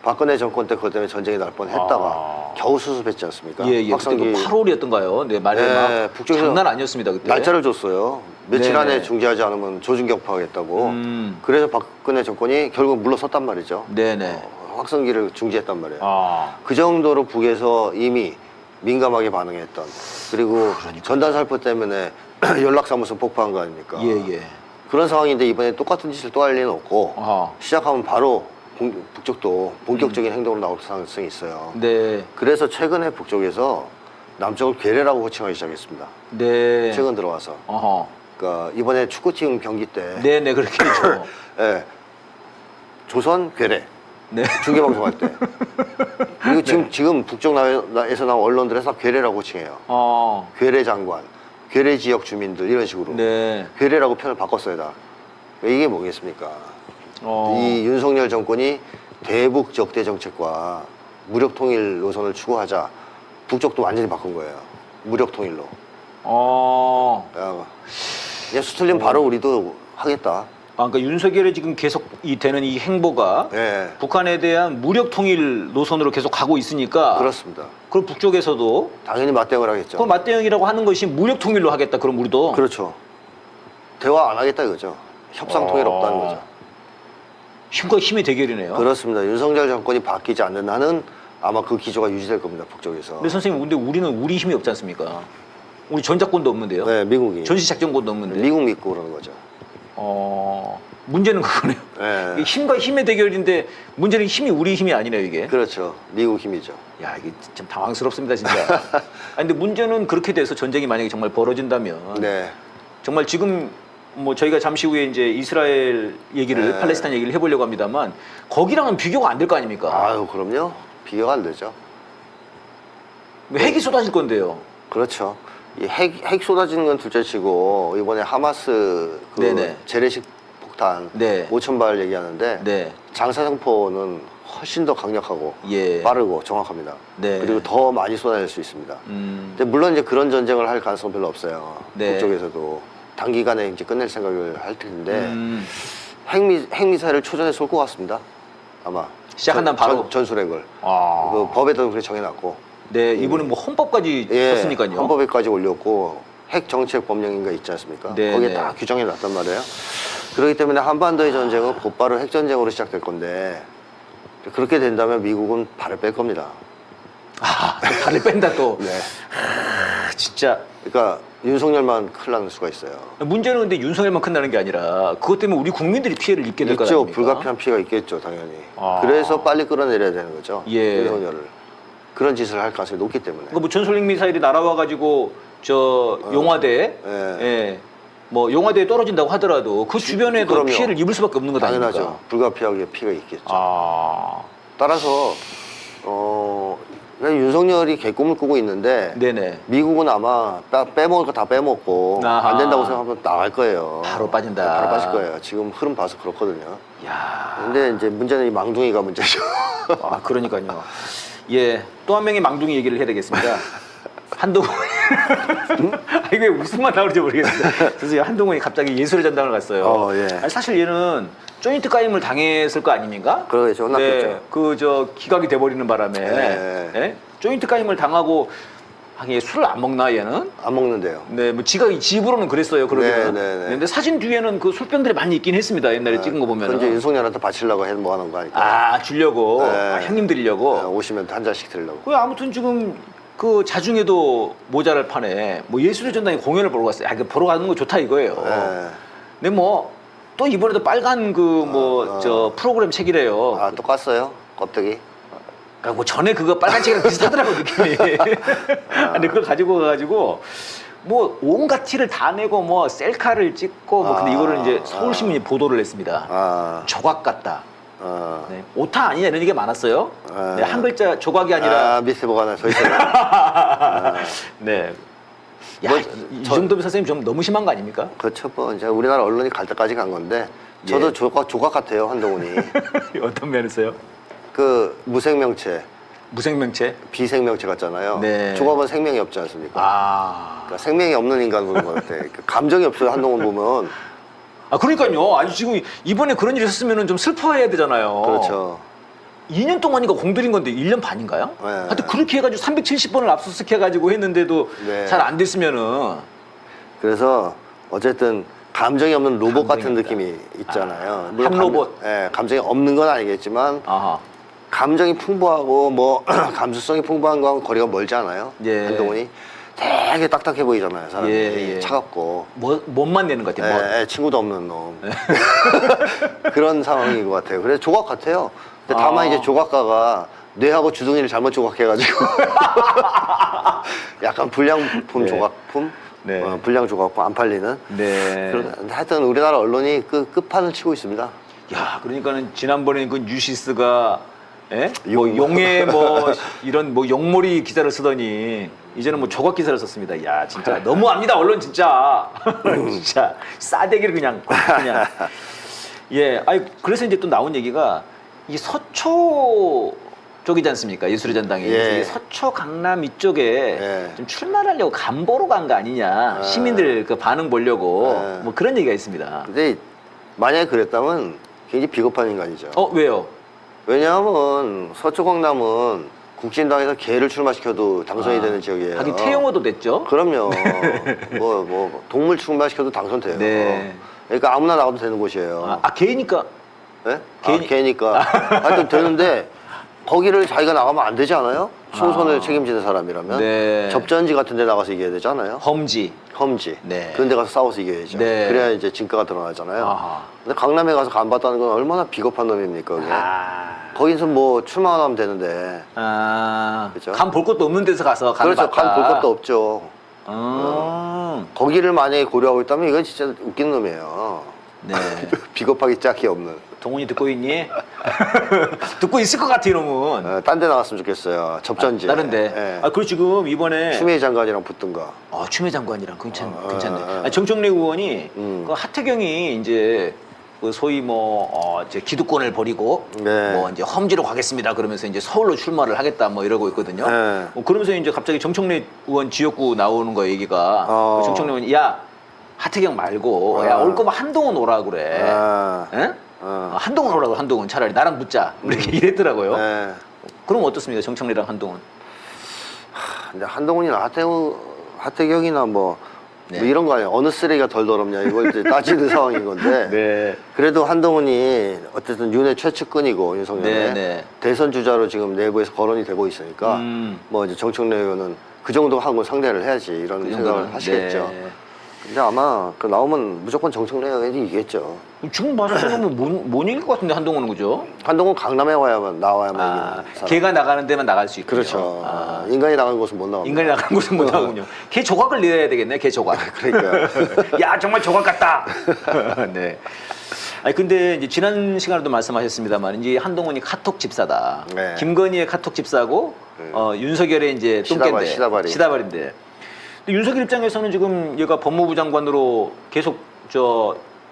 S2: 박근혜 정권 때 그것 때문에 전쟁이 날 뻔했다가 겨우 수습했지 않습니까?
S1: 확성기 8월이었던가요? 네, 말에 막
S2: 북쪽에서
S1: 장난 아니었습니다 그때.
S2: 날짜를 줬어요. 며칠 안에 중지하지 않으면 조준 격파하겠다고. 그래서 박근혜 정권이 결국 물러섰단 말이죠.
S1: 네네.
S2: 확성기를 중지했단 말이에요. 그 정도로 북에서 이미 민감하게 반응했던 그리고 전단 살포 때문에 연락사무소 폭파한 거 아닙니까? 그런 상황인데 이번에 똑같은 짓을 또 할 리는 없고 시작하면 바로 북쪽도 본격적인 행동으로 나올 가능성이 있어요. 그래서 최근에 북쪽에서 남쪽을 괴뢰라고 호칭하기 시작했습니다.
S1: 네.
S2: 최근 들어와서.
S1: 어허.
S2: 그러니까 이번에 축구팀 경기 때
S1: 네네 그렇게 했죠.
S2: 예, 조선 괴뢰
S1: 네.
S2: 중계 방송할 때 그리고 지금 북쪽에서 나온 언론들에서 다 괴뢰라고 호칭해요. 괴뢰 장관, 괴뢰 지역 주민들 이런 식으로
S1: 네.
S2: 괴뢰라고 표현을 바꿨어요 다. 이게 뭐겠습니까? 이 윤석열 정권이 대북 적대 정책과 무력 통일 노선을 추구하자 북쪽도 완전히 바꾼 거예요. 무력 통일로. 그냥 수틀리면 바로 우리도 하겠다.
S1: 그러니까 윤석열이 지금 계속 되는 이 행보가
S2: 네.
S1: 북한에 대한 무력 통일 노선으로 계속 가고 있으니까
S2: 그렇습니다.
S1: 그럼 북쪽에서도
S2: 당연히 맞대응을 하겠죠.
S1: 그 맞대응이라고 하는 것이 무력 통일로 하겠다. 그럼 우리도
S2: 그렇죠. 대화 안 하겠다 이거죠. 협상 통일 없다는 거죠.
S1: 힘과 힘의 대결이네요.
S2: 그렇습니다. 윤석열 정권이 바뀌지 않는 한은 아마 그 기조가 유지될 겁니다. 북쪽에서.
S1: 근데 선생님, 근데 우리는 우리 힘이 없지 않습니까? 우리 전작권도 없는데요.
S2: 네, 미국이.
S1: 전시작전권도 없는데.
S2: 미국 믿고 그러는 거죠.
S1: 문제는 그거네요.
S2: 네.
S1: 이게 힘과 힘의 대결인데 문제는 힘이 우리 힘이 아니네요, 이게.
S2: 그렇죠. 미국 힘이죠.
S1: 야, 이게 참 당황스럽습니다, 진짜. 아니, 근데 문제는 그렇게 돼서 전쟁이 만약에 정말 벌어진다면
S2: 네.
S1: 정말 지금 뭐 저희가 잠시 후에 이제 이스라엘 얘기를
S2: 네.
S1: 팔레스타인 얘기를 해보려고 합니다만 거기랑은 비교가 안 될 거 아닙니까?
S2: 아유, 그럼요. 비교가 안 되죠.
S1: 핵이 쏟아질 건데요.
S2: 그렇죠. 이 핵 쏟아지는 건 둘째치고 이번에 하마스 그
S1: 네네.
S2: 재래식 폭탄
S1: 네.
S2: 5,000발 얘기하는데
S1: 네.
S2: 장사정포는 훨씬 더 강력하고
S1: 예.
S2: 빠르고 정확합니다.
S1: 네.
S2: 그리고 더 많이 쏟아낼 수 있습니다. 근데 물론 이제 그런 전쟁을 할 가능성 별로 없어요.
S1: 네.
S2: 북쪽에서도 단기간에 이제 끝낼 생각을 할 텐데
S1: 음.
S2: 핵미사일을 초전에 쏠 것 같습니다. 아마
S1: 시작한다면 바로?
S2: 전술핵을
S1: 아.
S2: 그 법에도 그렇게 정해놨고.
S1: 네, 이번에 뭐 헌법까지
S2: 예,
S1: 썼으니까요.
S2: 헌법에까지 올렸고 핵 정책 법령인가 있지 않습니까?
S1: 네,
S2: 거기에
S1: 네.
S2: 딱 규정해 놨단 말이에요. 그렇기 때문에 한반도의 전쟁은 곧바로 핵 전쟁으로 시작될 건데 그렇게 된다면 미국은 발을 뺄 겁니다.
S1: 아, 또 발을 뺀다 또.
S2: 네.
S1: 진짜.
S2: 그러니까 윤석열만 큰일 나는 수가 있어요.
S1: 문제는 근데 윤석열만 큰다는 게 아니라 그것 때문에 우리 국민들이 피해를 입게 될 거
S2: 있죠.
S1: 아닙니까?
S2: 불가피한 피해가 있겠죠, 당연히.
S1: 아.
S2: 그래서 빨리 끌어내려야 되는 거죠.
S1: 예.
S2: 윤석열을. 그런 짓을 할 가능성이 높기 때문에.
S1: 그러니까 뭐 전술핵 미사일이 날아와 가지고 저 용화대,
S2: 예.
S1: 예, 뭐 용화대에 떨어진다고 하더라도 그 주변에도
S2: 그럼요.
S1: 피해를 입을 수밖에 없는 거 아닙니까?
S2: 당연하죠. 불가피하게 피해가 있겠죠.
S1: 아,
S2: 따라서 그냥 윤석열이 개꿈을 꾸고 있는데
S1: 네네.
S2: 미국은 아마 빼먹을 거 다 빼먹고
S1: 아하.
S2: 안 된다고 생각하면 나갈 거예요.
S1: 바로 빠진다.
S2: 바로 빠질 거예요. 지금 흐름 봐서 그렇거든요.
S1: 야,
S2: 근데 이제 문제는 이 망둥이가 문제죠.
S1: 아 그러니까요. 예, 또 한 명의 망둥이 얘기를 해야 되겠습니다. 한동훈. 아, 이게 무슨만 나오는지 모르겠어요. 그래서 한동훈이 갑자기 예술의 전당을 갔어요.
S2: 예.
S1: 아니, 사실 얘는 조인트 가임을 당했을 거 아닙니까?
S2: 그러겠죠. 혼났겠죠.
S1: 네, 그 기각이 돼버리는 바람에
S2: 네.
S1: 예? 조인트 가임을 당하고 하긴 술을 안 먹나 얘는?
S2: 안 먹는데요.
S1: 네, 뭐 집으로는 그랬어요. 그러면.
S2: 네, 네, 네.
S1: 근데 사진 뒤에는 그 술병들이 많이 있긴 했습니다. 옛날에 찍은 거 보면.
S2: 그건 이제 윤석열한테 바치려고 뭐 하는 거 아니까.
S1: 아 주려고,
S2: 네.
S1: 아, 형님 드리려고.
S2: 오시면 한 잔씩 드리려고.
S1: 그 아무튼 지금 그 자중에도 모자랄 판에 뭐 예술의 전당에 공연을 보러 갔어요. 아, 그 보러 가는 거 좋다 이거예요.
S2: 네.
S1: 근데 뭐 또 이번에도 빨간 그 뭐 저 프로그램 책이래요.
S2: 아, 또 깠어요? 껍데기?
S1: 그러니까 뭐 전에 그거 빨간 책이랑 비슷하더라고 느낌이. 근데 그걸 가지고 가가지고 뭐 온갖 티를 다 내고 뭐 셀카를 찍고 뭐 근데 이거를 이제 서울신문이 보도를 했습니다.
S2: 아,
S1: 조각 같다.
S2: 아.
S1: 네. 오타 아니냐 이런 얘기가 많았어요. 네, 한 글자 조각이 아니라.
S2: 아, 밑에 뭐가 하나 서 있어요.
S1: 네. 야,
S2: 뭐,
S1: 이 정도면 선생님 좀 너무 심한 거 아닙니까?
S2: 그렇죠. 뭐 이제 우리나라 언론이 갈 때까지 간 건데 저도
S1: 예.
S2: 조각 같아요, 한동훈이.
S1: 어떤 면에서요?
S2: 그 무생명체,
S1: 무생명체?
S2: 비생명체 같잖아요.
S1: 네.
S2: 조각은 생명이 없지 않습니까?
S1: 아.
S2: 그러니까 생명이 없는 인간 보는 것 같아. 그 감정이 없어요, 한동훈 보면.
S1: 아, 그러니까요. 아니, 지금 이번에 그런 일이 있었으면 좀 슬퍼해야 되잖아요.
S2: 그렇죠.
S1: 2년 동안인가 공들인 건데 1년 반인가요?
S2: 네.
S1: 하여튼 그렇게 해가지고 370번을 압수수색 해가지고 했는데도
S2: 네.
S1: 잘 안 됐으면은.
S2: 그래서 어쨌든 감정이 없는 로봇
S1: 감정이
S2: 같은
S1: 없다.
S2: 느낌이 있잖아요.
S1: 한 로봇.
S2: 예, 감정이 없는 건 아니겠지만
S1: 아하.
S2: 감정이 풍부하고 뭐 감수성이 풍부한 거하고 거리가 멀지 않아요?
S1: 예.
S2: 한동훈이 되게 딱딱해 보이잖아요, 사람이.
S1: 예.
S2: 차갑고.
S1: 멋만 내는 것 같아요. 멋.
S2: 예, 친구도 없는 놈. 그런 상황인 것 같아요. 그래서 조각 같아요. 근데 다만
S1: 아.
S2: 이제 조각가가 뇌하고 주둥이를 잘못 조각해가지고 약간 불량품
S1: 네.
S2: 조각품,
S1: 네.
S2: 불량 조각품 안 팔리는.
S1: 네.
S2: 하여튼 우리나라 언론이 끝판을 치고 있습니다.
S1: 야, 그러니까는 지난번에 그 뉴시스가 예? 뭐
S2: 용.
S1: 용의 뭐 이런 뭐 용몰이 기사를 쓰더니 이제는 뭐 조각 기사를 썼습니다. 야, 진짜 너무합니다. 언론 진짜. 진짜 싸대기를 그냥. 예. 아니 그래서 이제 또 나온 얘기가 이 서초 쪽이지 않습니까? 예술의 전당이.
S2: 예.
S1: 이 서초 강남 이쪽에
S2: 예.
S1: 좀 출마하려고 간 보러 간 거 아니냐. 시민들 그 반응 보려고
S2: 예.
S1: 뭐 그런 얘기가 있습니다.
S2: 근데 만약에 그랬다면 굉장히 비겁한 인간이죠.
S1: 왜요?
S2: 왜냐하면 서초 강남은 국진당에서 개를 출마시켜도 당선이 되는 지역이에요.
S1: 하긴 태영호도 됐죠.
S2: 그럼요. 뭐 동물 출마시켜도 당선돼요.
S1: 네.
S2: 그러니까 아무나 나가도 되는 곳이에요.
S1: 개니까.
S2: 네?
S1: 개니-
S2: 개니까. 하여튼 되는데 거기를 자기가 나가면 안 되지 않아요? 총선을 책임지는 사람이라면.
S1: 네.
S2: 접전지 같은 데 나가서 이겨야 되지 않아요?
S1: 험지.
S2: 험지.
S1: 네.
S2: 그런 데 가서 싸워서 이겨야죠.
S1: 네.
S2: 그래야 이제 진가가 드러나잖아요.
S1: 아하.
S2: 근데 강남에 가서 간봤다는 건 얼마나 비겁한 놈입니까, 그게? 거기서 뭐 출마만 하면 되는데. 그죠?
S1: 간 볼 것도 없는 데서 가서 간을
S2: 그렇죠.
S1: 봤다.
S2: 간 볼 것도 없죠. 거기를 만약에 고려하고 있다면 이건 진짜 웃긴 놈이에요.
S1: 네.
S2: 비겁하기 짝이 없는.
S1: 동훈이 듣고 있니? 듣고 있을 것 같아 이놈은.
S2: 딴 데 나갔으면 좋겠어요. 접전지.
S1: 다른데.
S2: 예.
S1: 그리고 지금 이번에
S2: 추미애 장관이랑 붙든가.
S1: 추미애 장관이랑 괜찮네.
S2: 아.
S1: 정청래 의원이
S2: 음.
S1: 그 하태경이 이제 그 소위 뭐 이제 기득권을 버리고
S2: 네.
S1: 뭐 이제 험지로 가겠습니다. 그러면서 이제 서울로 출마를 하겠다 뭐 이러고 있거든요.
S2: 네.
S1: 그러면서 이제 갑자기 정청래 의원 지역구 나오는 거 얘기가 그 정청래 의원이 야 하태경 말고 야 올 거면 한동훈 오라 그래. 예? 한동훈 오라고 한동훈 차라리 나랑 붙자 이렇게 이랬더라고요.
S2: 네.
S1: 그럼 어떻습니까 정청래랑 한동훈?
S2: 근데 한동훈이나 하태경이나 뭐
S1: 네.
S2: 이런 거 아니에요. 어느 쓰레기가 덜 더럽냐 이걸 이제 따지는 상황인 건데.
S1: 네.
S2: 그래도 한동훈이 어쨌든 윤의 최측근이고 윤석열의
S1: 네, 네.
S2: 대선 주자로 지금 내부에서 거론이 되고 있으니까 뭐 이제 정청래 의원은 그 정도 하고 상대를 해야지 이런
S1: 그
S2: 생각을
S1: 정도는,
S2: 하시겠죠.
S1: 네.
S2: 근데 아마 그 나오면 무조건 정청래 의원이 이기겠죠.
S1: 지금 봐서 생각하면 못 이길 것 같은데 한동훈은 그죠?
S2: 한동훈 강남에 나와야만 이기는 사람.
S1: 걔가 나가는 데만 나갈 수 있군요.
S2: 그렇죠. 인간이 나가는 곳은 못 나옵니다.
S1: 인간이 나가는 곳은 못 나가군요. 걔 조각을 내야 되겠네. 걔 조각.
S2: 그러니까.
S1: 야 정말 조각 같다. 네. 아니 근데 이제 지난 시간에도 말씀하셨습니다만 이제 한동훈이 카톡 집사다.
S2: 네.
S1: 김건희의 카톡 집사고 윤석열의 이제 똥개인데 시다발인데. 근데 윤석열 입장에서는 지금 얘가 법무부 장관으로 계속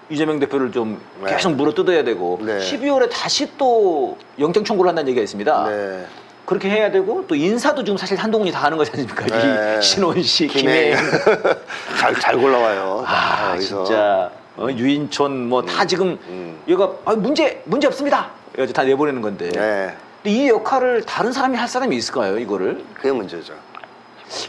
S1: 이재명 대표를 좀 계속 물어뜯어야 되고
S2: 네.
S1: 12월에 다시 또 영장 청구를 한다는 얘기가 있습니다.
S2: 네.
S1: 그렇게 해야 되고 또 인사도 지금 사실 한동훈이 다 하는 거지 않습니까?
S2: 네.
S1: 이 신원식,
S2: 김혜영.
S1: 김혜영.
S2: 잘 골라와요. 여기서.
S1: 진짜 유인촌 뭐 다 지금 얘가 문제 없습니다. 그래가지고 다 내보내는 건데.
S2: 네.
S1: 근데 이 역할을 다른 사람이 할 사람이 있을까요? 이거를?
S2: 그게 문제죠.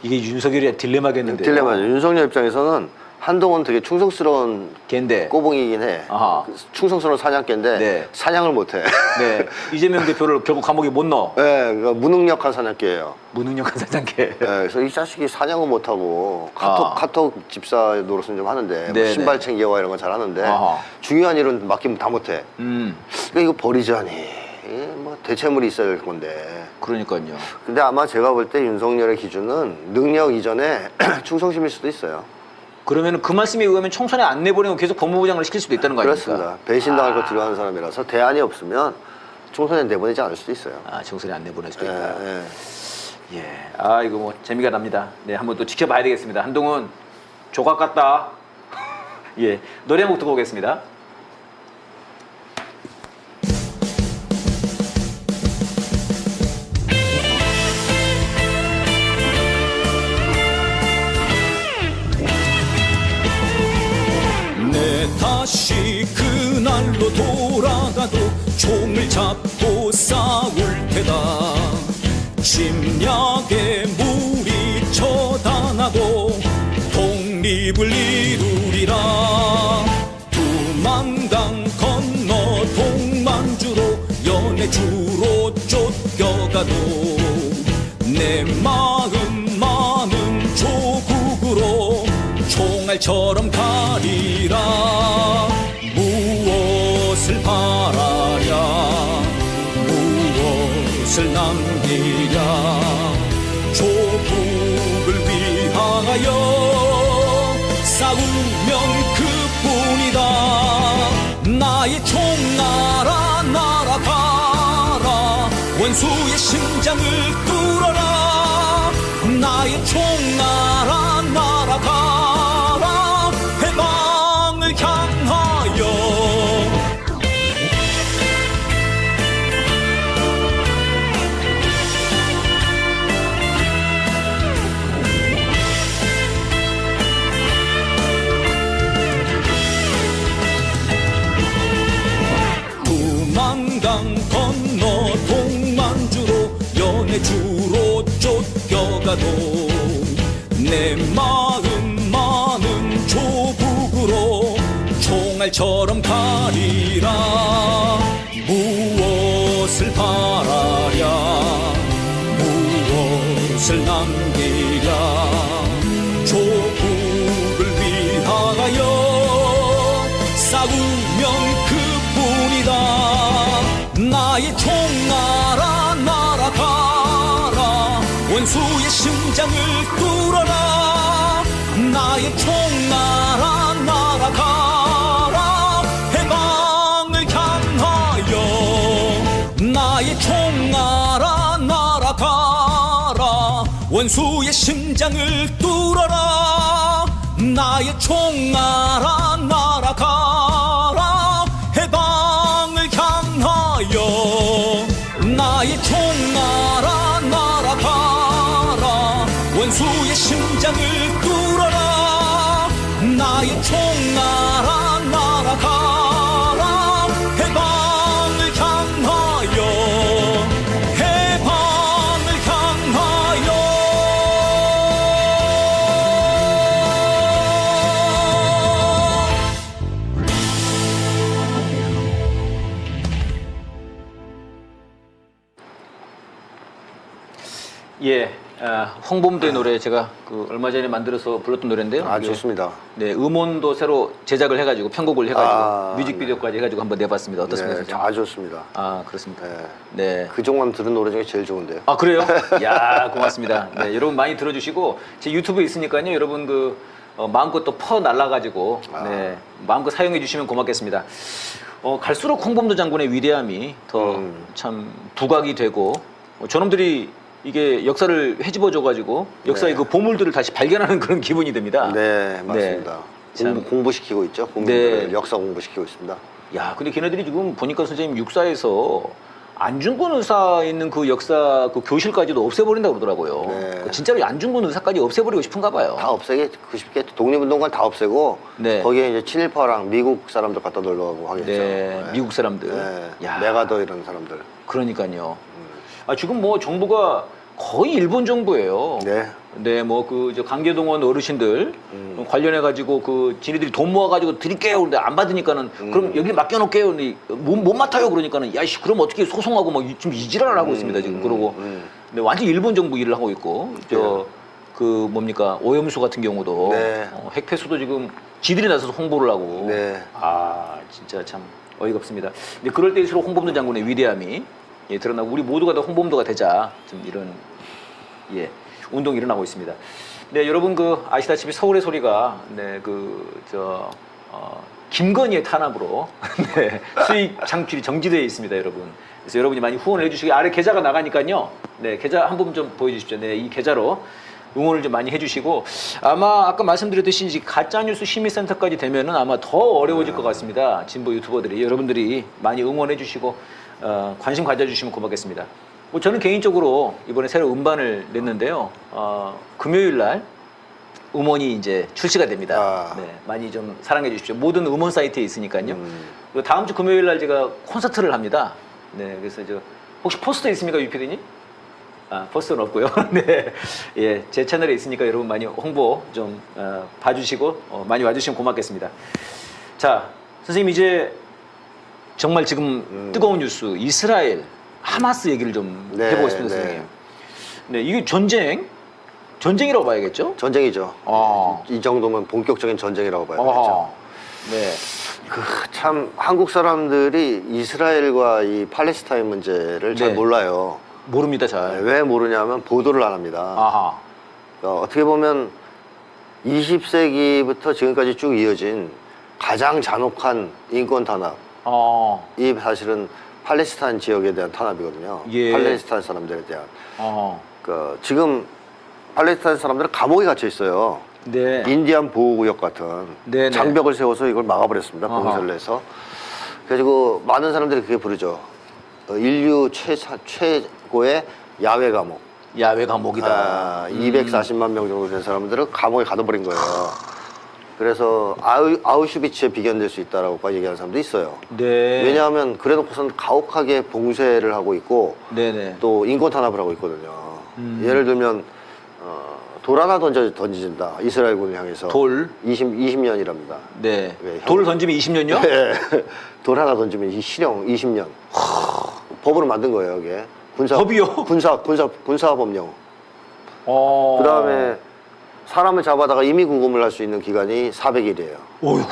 S1: 이게 윤석열의 딜레마겠는데.
S2: 딜레마죠. 윤석열 입장에서는 한동훈 되게 충성스러운
S1: 걔인데.
S2: 꼬봉이긴 해.
S1: 아하.
S2: 충성스러운 사냥개인데
S1: 네.
S2: 사냥을 못해.
S1: 네. 이재명 대표를 결국 감옥에 못 넣어.
S2: 네, 그러니까 무능력한 사냥개예요.
S1: 무능력한 사장개.
S2: 네, 그래서 이 자식이 사냥을 못하고 카톡 집사 노릇은 좀 하는데 뭐
S1: 네,
S2: 신발
S1: 네.
S2: 챙겨와 이런 건 잘하는데
S1: 아하.
S2: 중요한 일은 맡기면 다 못해. 그러니까 이거 버리자니 이게 뭐 대체물이 있어야 될 건데.
S1: 그러니까요.
S2: 근데 아마 제가 볼 때 윤석열의 기준은 능력 이전에 충성심일 수도 있어요.
S1: 그러면 그 말씀에 의하면 총선에 안 내보내고 계속 법무부장을 시킬 수도 있다는 거 아닙니까?
S2: 그렇습니다. 배신당할 거 두려워하는 사람이라서 대안이 없으면 총선에 내보내지 않을 수도 있어요.
S1: 총선에 안 내보낼 수도
S2: 예,
S1: 있다.
S2: 예.
S1: 예. 이거 뭐 재미가 납니다. 네, 한번 또 지켜봐야 되겠습니다. 한동훈 조각 같다. 예. 노래 한 곡 듣고 오겠습니다.
S3: 다시 그날로 돌아가도 총을 잡고 싸울 테다. 침략의 물이 처단하고 독립을 이루리라. 두만강 건너 동만주로 연해주로 쫓겨가도 내 마음만은 조국으로 총알처럼 가리라. 무엇을 바라랴 무엇을 무엇을 남기랴 조국을 위하여 싸우면 그뿐이다 나의 총알아 날아가라 원수의 심장을 뚫어라 나의 총알아 날아가라 해방을 향하여 두만강 건너 동만주로 연해주로 쫓겨가도 내 마음만은 조국으로 총알처럼 가리라 무엇을 바라랴 무엇을 남기랴 조국을 위하여 싸우면 그뿐이다 나의 총알아 날아가라 원수의 심장을 뚫어라 나의 총알아 날아가라 해방을 향하여 나의 총알아 날아가라 원수의 심장을 뚫어라 나의 총알아 날아가라 해방을 향하여 나의 총알아 날아가라 원수의 심장을 뚫어라 나의 총알아 날아가라 해방을 향하여 해방을 향하여
S1: 예, 홍범도의 노래 제가 그 얼마 전에 만들어서 불렀던 노래인데요.
S2: 아,
S1: 이게,
S2: 좋습니다.
S1: 네, 음원도 새로 제작을 해가지고 편곡을 해가지고
S2: 아,
S1: 뮤직비디오까지 해가지고 한번 내봤습니다. 어떻습니까?
S2: 네,
S1: 선생님?
S2: 아주 좋습니다.
S1: 아, 그렇습니까?
S2: 네.
S1: 네.
S2: 그 정도만 들은 노래 중에 제일 좋은데요.
S1: 아, 그래요? 야, 고맙습니다. 네, 여러분 많이 들어주시고 제 유튜브에 있으니까요. 여러분 그 마음껏 또 퍼 날라가지고 네, 마음껏 사용해 주시면 고맙겠습니다. 갈수록 홍범도 장군의 위대함이 더 참 부각이 되고 저놈들이 이게 역사를 헤집어줘가지고 역사의
S2: 네.
S1: 그 보물들을 다시 발견하는 그런 기분이 듭니다.
S2: 네, 맞습니다.
S1: 참.
S2: 공부시키고 있죠. 국민들을
S1: 네.
S2: 역사 공부시키고 있습니다.
S1: 야, 근데 걔네들이 지금 보니까 선생님 육사에서 안중근 의사 있는 그 역사 그 교실까지도 없애버린다고 그러더라고요.
S2: 네.
S1: 진짜로 안중근 의사까지 없애버리고 싶은가 봐요.
S2: 다 없애고 싶게 독립운동관 다 없애고
S1: 네.
S2: 거기에 이제 친일파랑 미국 사람들 갖다 놀러가고 하겠죠.
S1: 네, 미국 사람들.
S2: 네.
S1: 야.
S2: 메가더 이런 사람들.
S1: 그러니까요. 지금 뭐 정부가 거의 일본 정부예요.
S2: 네.
S1: 네, 뭐 그 저 강제동원 어르신들 관련해 가지고 그 지네들이 돈 모아 가지고 드릴게요. 근데 안 받으니까는 그럼 여기 맡겨 놓을게요. 근데 못 맡아요. 그러니까는 야씨 그럼 어떻게 소송하고 막 지금 이지랄을 하고 있습니다. 지금 그러고. 근데 완전 일본 정부 일을 하고 있고 저 그 뭡니까 오염수 같은 경우도
S2: 네.
S1: 핵폐수도 지금 지들이 나서서 홍보를 하고.
S2: 네.
S1: 아 진짜 참 어이가 없습니다. 근데 그럴 때일수록 홍범도 장군의 위대함이 예, 드러나고 우리 모두가 다 홍범도가 되자 좀 이런 예 운동이 일어나고 있습니다. 네 여러분 그 아시다시피 서울의 소리가 네 그 저 김건희의 탄압으로 네, 수익 창출이 정지되어 있습니다, 여러분. 그래서 여러분이 많이 후원을 해주시고 아래 계좌가 나가니까요. 네 계좌 한 번 좀 보여주십시오. 네 이 계좌로 응원을 좀 많이 해주시고 아마 아까 말씀드렸듯이 이제 가짜뉴스 심의센터까지 되면은 아마 더 어려워질 것 같습니다. 진보 유튜버들이 여러분들이 많이 응원해 주시고 관심 가져주시면 고맙겠습니다. 뭐 저는 개인적으로 이번에 새로 음반을 냈는데요. 금요일 날 음원이 이제 출시가 됩니다. 네, 많이 좀 사랑해 주십시오. 모든 음원 사이트에 있으니까요. 그리고 다음 주 금요일 날 제가 콘서트를 합니다. 네, 그래서 저 혹시 포스터 있습니까, 유피디님? 아, 포스터는 없고요. 네, 예, 제 채널에 있으니까 여러분 많이 홍보 좀 봐주시고 많이 와주시면 고맙겠습니다. 자, 선생님 이제 정말 지금 뜨거운 뉴스 이스라엘 하마스 얘기를 좀
S2: 네,
S1: 해보겠습니다,
S2: 네.
S1: 선생님. 네, 이게 전쟁이라고 봐야겠죠?
S2: 전쟁이죠.
S1: 아.
S2: 이 정도면 본격적인 전쟁이라고 봐야 되겠죠.
S1: 네,
S2: 참 한국 사람들이 이스라엘과 이 팔레스타인 문제를 잘
S1: 네.
S2: 몰라요.
S1: 모릅니다, 잘.
S2: 왜 모르냐면 보도를 안 합니다.
S1: 아하.
S2: 그러니까 어떻게 보면 20세기부터 지금까지 쭉 이어진 가장 잔혹한 인권 탄압이 사실은 팔레스타인 지역에 대한 탄압이거든요.
S1: 예.
S2: 팔레스타인 사람들에 대한. 그 지금 팔레스타인 사람들은 감옥에 gat혀 있어요.
S1: 네.
S2: 인디안 보호구역 같은
S1: 네네.
S2: 장벽을 세워서 이걸 막아버렸습니다.
S1: 아하.
S2: 봉쇄를 해서. 그래가지고 많은 사람들이 그게 부르죠. 인류 최고의 야외 감옥.
S1: 야외 감옥이다.
S2: 240만 명 정도 된 사람들을 감옥에 가둬버린 거예요. 그래서 아우슈비츠에 비견될 수 있다라고 얘기하는 사람도 있어요.
S1: 네.
S2: 왜냐하면 그래놓고선 가혹하게 봉쇄를 하고 있고
S1: 네네.
S2: 또 인권 탄압을 하고 있거든요. 예를 들면 돌 하나 던진다. 이스라엘군을 향해서.
S1: 돌?
S2: 20년이랍니다.
S1: 네.
S2: 네,
S1: 돌 던지면 20년요?
S2: 네. 돌 하나 던지면 실형 20년. 법으로 만든 거예요, 이게.
S1: 법이요?
S2: 군사법령. 그 다음에 사람을 잡아다가 임의구금을 할 수 있는 기간이 400일이에요.
S1: 어휴.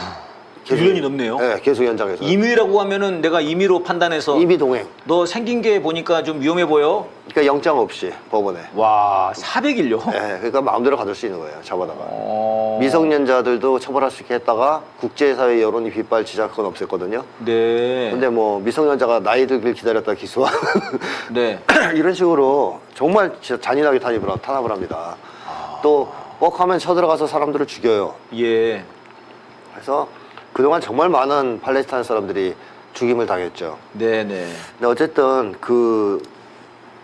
S1: 1년이 넘네요.
S2: 네, 계속 연장해서.
S1: 임의라고 하면은 내가 임의로 판단해서
S2: 임의동행.
S1: 너 생긴 게 보니까 좀 위험해 보여?
S2: 그러니까 영장 없이 법원에.
S1: 와, 400일요?
S2: 네, 그러니까 마음대로 가둘 수 있는 거예요, 잡아다가. 미성년자들도 처벌할 수 있게 했다가 국제사회 여론이 빗발치자 그건 없앴거든요.
S1: 네.
S2: 근데 뭐 미성년자가 나이 들길 기다렸다 기소한
S1: 네.
S2: 이런 식으로 정말 진짜 잔인하게 탄압을 합니다. 또 뻑하면 쳐들어가서 사람들을 죽여요.
S1: 예.
S2: 그래서 그동안 정말 많은 팔레스타인 사람들이 죽임을 당했죠.
S1: 네네.
S2: 근데 어쨌든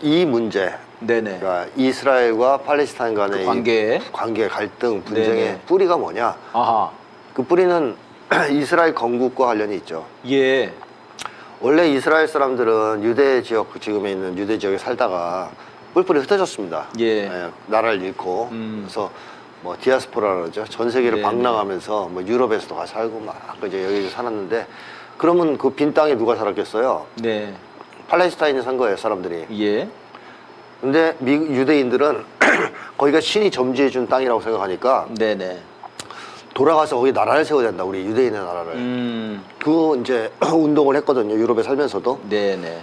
S2: 이 문제,
S1: 네네.
S2: 그러니까 이스라엘과 팔레스타인 간의
S1: 그
S2: 관계, 갈등, 분쟁의
S1: 네네.
S2: 뿌리가 뭐냐?
S1: 아하.
S2: 그 뿌리는 이스라엘 건국과 관련이 있죠.
S1: 예.
S2: 원래 이스라엘 사람들은 유대 지역, 지금에 있는 유대 지역에 살다가 뿔뿔이 흩어졌습니다.
S1: 예.
S2: 나라를 잃고. 그래서 뭐 디아스포라라고 그러죠. 전 세계를
S1: 네네.
S2: 방랑하면서 뭐 유럽에서도 가서 살고 막 이제 여기서 살았는데 그러면 그 빈 땅에 누가 살았겠어요?
S1: 네.
S2: 팔레스타인이 산 거예요, 사람들이.
S1: 예.
S2: 근데 유대인들은 거기가 신이 점지해준 땅이라고 생각하니까
S1: 네네.
S2: 돌아가서 거기 나라를 세워야 된다, 우리 유대인의 나라를. 그 이제 운동을 했거든요, 유럽에 살면서도.
S1: 네네.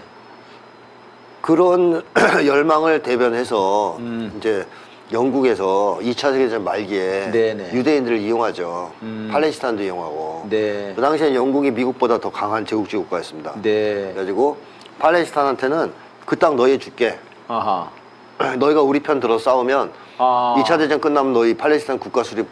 S2: 그런 열망을 대변해서 이제 영국에서 2차 세계대전 말기에
S1: 네네.
S2: 유대인들을 이용하죠. 팔레스타인도 이용하고.
S1: 네.
S2: 그 당시에 영국이 미국보다 더 강한 제국주의 국가였습니다.
S1: 네.
S2: 그래가지고 팔레스타인한테는 그 땅 너희 줄게.
S1: 아하.
S2: 너희가 우리 편 들어 싸우면
S1: 아.
S2: 2차 대전 끝나면 너희 팔레스타인 국가 수립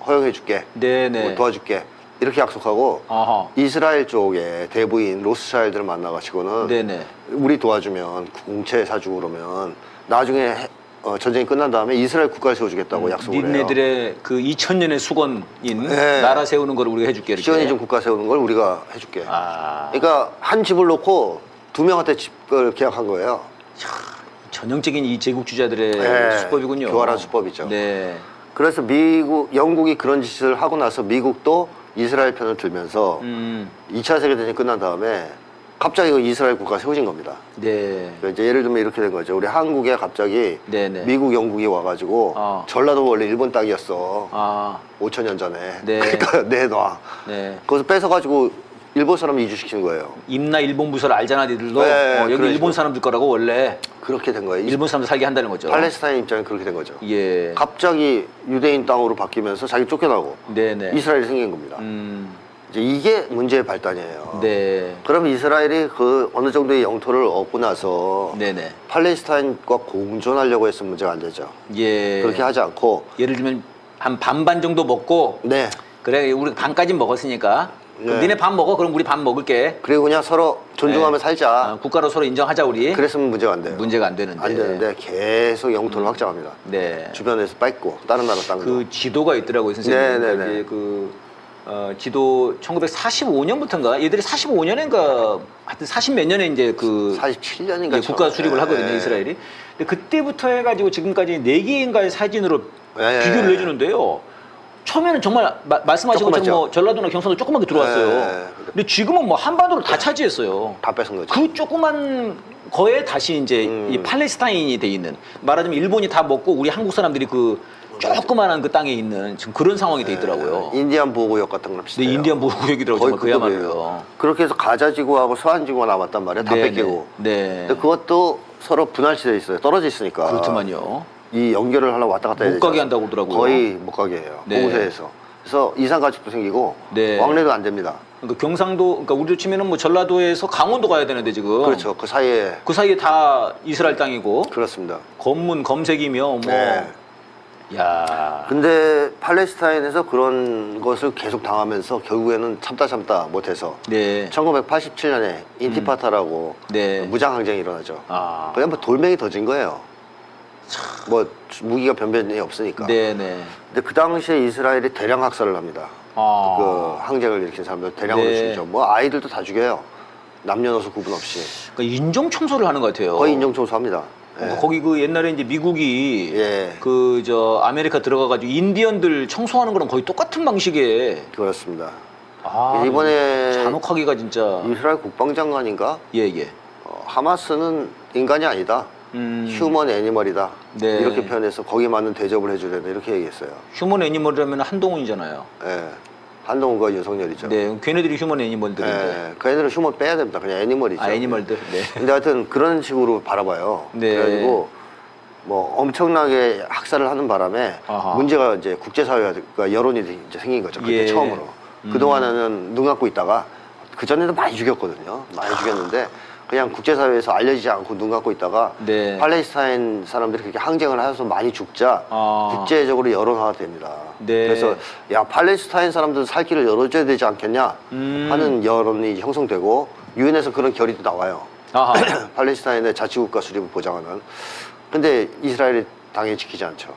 S2: 허용해 줄게.
S1: 네네.
S2: 뭐 도와줄게. 이렇게 약속하고
S1: 아하.
S2: 이스라엘 쪽에 대부인 로스차일드를 만나가지고는
S1: 네네.
S2: 우리 도와주면 공채 사주고 그러면 나중에 전쟁이 끝난 다음에 이스라엘 국가를 세워주겠다고 약속을 해요.
S1: 니네들의 그 2000년의 수건인
S2: 네.
S1: 나라 세우는 걸 우리가 해줄게 이렇게.
S2: 시온이즘 국가 세우는 걸 우리가 해줄게.
S1: 아.
S2: 그러니까 한 집을 놓고 2명한테 집을 계약한 거예요.
S1: 전형적인 이 제국주의자들의
S2: 네.
S1: 수법이군요.
S2: 교활한 수법이죠.
S1: 네.
S2: 그래서 영국이 그런 짓을 하고 나서 미국도 이스라엘 편을 들면서 2차 세계대전이 끝난 다음에 갑자기 그 이스라엘 국가가 세워진 겁니다.
S1: 네.
S2: 그러니까 이제 예를 들면 이렇게 된 거죠. 우리 한국에 갑자기
S1: 네네.
S2: 미국, 영국이 와가지고 전라도 원래 일본 땅이었어.
S1: 아.
S2: 5,000년 전에.
S1: 네.
S2: 그러니까 내놔.
S1: 네.
S2: 거기서 뺏어가지고 일본 사람을 이주시키는 거예요.
S1: 임나 일본 부서를 알잖아, 니들도.
S2: 네,
S1: 여기
S2: 그런
S1: 일본
S2: 식으로.
S1: 사람들 거라고 원래.
S2: 그렇게 된 거예요.
S1: 일본 사람들 살게 한다는 거죠.
S2: 팔레스타인 입장에 그렇게 된 거죠.
S1: 예.
S2: 갑자기 유대인 땅으로 바뀌면서 자기 쫓겨나고
S1: 네네.
S2: 이스라엘이 생긴 겁니다. 이제 이게 문제의 발단이에요.
S1: 네.
S2: 그럼 이스라엘이 그 어느 정도의 영토를 얻고 나서
S1: 네네.
S2: 팔레스타인과 공존하려고 했으면 문제가 안 되죠.
S1: 예.
S2: 그렇게 하지 않고
S1: 예를 들면 한 반반 정도 먹고
S2: 네.
S1: 그래 우리 반까지 먹었으니까 그럼
S2: 네.
S1: 니네 밥 먹어 그럼 우리 밥 먹을게.
S2: 그리고 그냥 서로 존중하며
S1: 네.
S2: 살자.
S1: 국가로 서로 인정하자 우리.
S2: 그랬으면 문제가 안 돼요.
S1: 문제가 안 되는데.
S2: 안 되는데 계속 영토를 확장합니다.
S1: 네.
S2: 주변에서 뺏고 다른 나라 땅도.
S1: 그 지도가 있더라고요 선생님.
S2: 네네네.
S1: 이제 지도 1945년부터인가 얘들이 45년인가 하여튼 40 몇 년에 이제
S2: 47년인가
S1: 국가 수립을 하거든요
S2: 네.
S1: 이스라엘이. 근데 그때부터 해가지고 지금까지 4개인가의 사진으로
S2: 네.
S1: 비교를 해주는데요. 처음에는 정말 말씀하신 것처럼
S2: 조그맣죠?
S1: 뭐 전라도나 경상도 조그맣게 들어왔어요.
S2: 네.
S1: 근데 지금은 뭐 한반도를 다 차지했어요.
S2: 다 뺏은 거죠.
S1: 그 조그만 거에 다시 이제 이 팔레스타인이 돼 있는 말하자면 일본이 다 먹고 우리 한국 사람들이 그 조그만한 그 땅에 있는 지금 그런 상황이 돼 있더라고요.
S2: 인디안 보호구역 같은 거랑
S1: 네,
S2: 비슷해요.
S1: 인디안 보호구역이더라고요.
S2: 거의
S1: 정말 그야말로요.
S2: 그급이에요. 그렇게 해서 가자 지구하고 서한 지구가 남았단 말이에요. 다
S1: 네,
S2: 뺏기고.
S1: 네.
S2: 근데 그것도 서로 분할시돼 있어요. 떨어져 있으니까.
S1: 그렇더만요.
S2: 이 연결을 하려고 왔다 갔다 해야
S1: 못 가게
S2: 되잖아요.
S1: 한다고 그러더라고요.
S2: 거의 못 가게 해요.
S1: 네.
S2: 공세에서. 그래서 이산가축도 생기고
S1: 네.
S2: 왕래도 안 됩니다.
S1: 그러니까 경상도, 그러니까 우리로 치면은 뭐 전라도에서 강원도 가야 되는데 지금.
S2: 그렇죠. 그 사이에
S1: 그 사이에 다 이스라엘 땅이고
S2: 그렇습니다.
S1: 검문 검색이며 뭐.
S2: 네.
S1: 야.
S2: 근데 팔레스타인에서 그런 것을 계속 당하면서 결국에는 참다 못해서
S1: 네.
S2: 1987년에 인티파타라고
S1: 네.
S2: 무장 항쟁이 일어나죠.
S1: 아.
S2: 그냥 뭐 돌멩이 던진 거예요. 뭐 무기가 변변이 없으니까.
S1: 네네.
S2: 근데 그 당시에 이스라엘이 대량 학살을 합니다.
S1: 아.
S2: 그 항쟁을 일으킨 사람들 대량으로
S1: 네.
S2: 죽이죠. 뭐 아이들도 다 죽여요. 남녀노소 구분 없이.
S1: 그러니까 인종 청소를 하는 것 같아요.
S2: 거의 인종청소합니다. 예.
S1: 거기 그 옛날에 이제 미국이
S2: 예.
S1: 그 저 아메리카 들어가가지고 인디언들 청소하는 거랑 거의 똑같은 방식의.
S2: 그렇습니다.
S1: 아,
S2: 이번에
S1: 잔혹하기가 진짜.
S2: 이스라엘 국방장관인가
S1: 예예.
S2: 하마스는 인간이 아니다. 휴먼 애니멀이다.
S1: 네.
S2: 이렇게 표현해서 거기에 맞는 대접을 해줘야 된다. 이렇게 얘기했어요.
S1: 휴먼 애니멀이라면 한동훈이잖아요.
S2: 예. 한동훈과 윤석열이죠.
S1: 네, 걔네들이 휴먼 애니멀들인데.
S2: 예. 그 애들은 휴먼 빼야 됩니다. 그냥 애니멀이죠.
S1: 아, 애니멀들. 네.
S2: 근데 하여튼 그런 식으로 바라봐요.
S1: 네.
S2: 그래가지고 뭐 엄청나게 학살을 하는 바람에
S1: 아하.
S2: 문제가 이제 국제사회가 여론이 이제 생긴 거죠. 그때
S1: 예.
S2: 처음으로. 그동안에는 눈 감고 있다가 그전에도 많이 죽였거든요. 많이 죽였는데 그냥 국제사회에서 알려지지 않고 눈 감고 있다가
S1: 네.
S2: 팔레스타인 사람들이 그렇게 항쟁을 해서 많이 죽자
S1: 아.
S2: 국제적으로 여론화가 됩니다.
S1: 네.
S2: 그래서 야 팔레스타인 사람들 살 길을 열어줘야 되지 않겠냐 하는 여론이 형성되고 유엔에서 그런 결의도 나와요.
S1: 아하.
S2: 팔레스타인의 자치국가 수립을 보장하는. 근데 이스라엘이 당연히 지키지 않죠.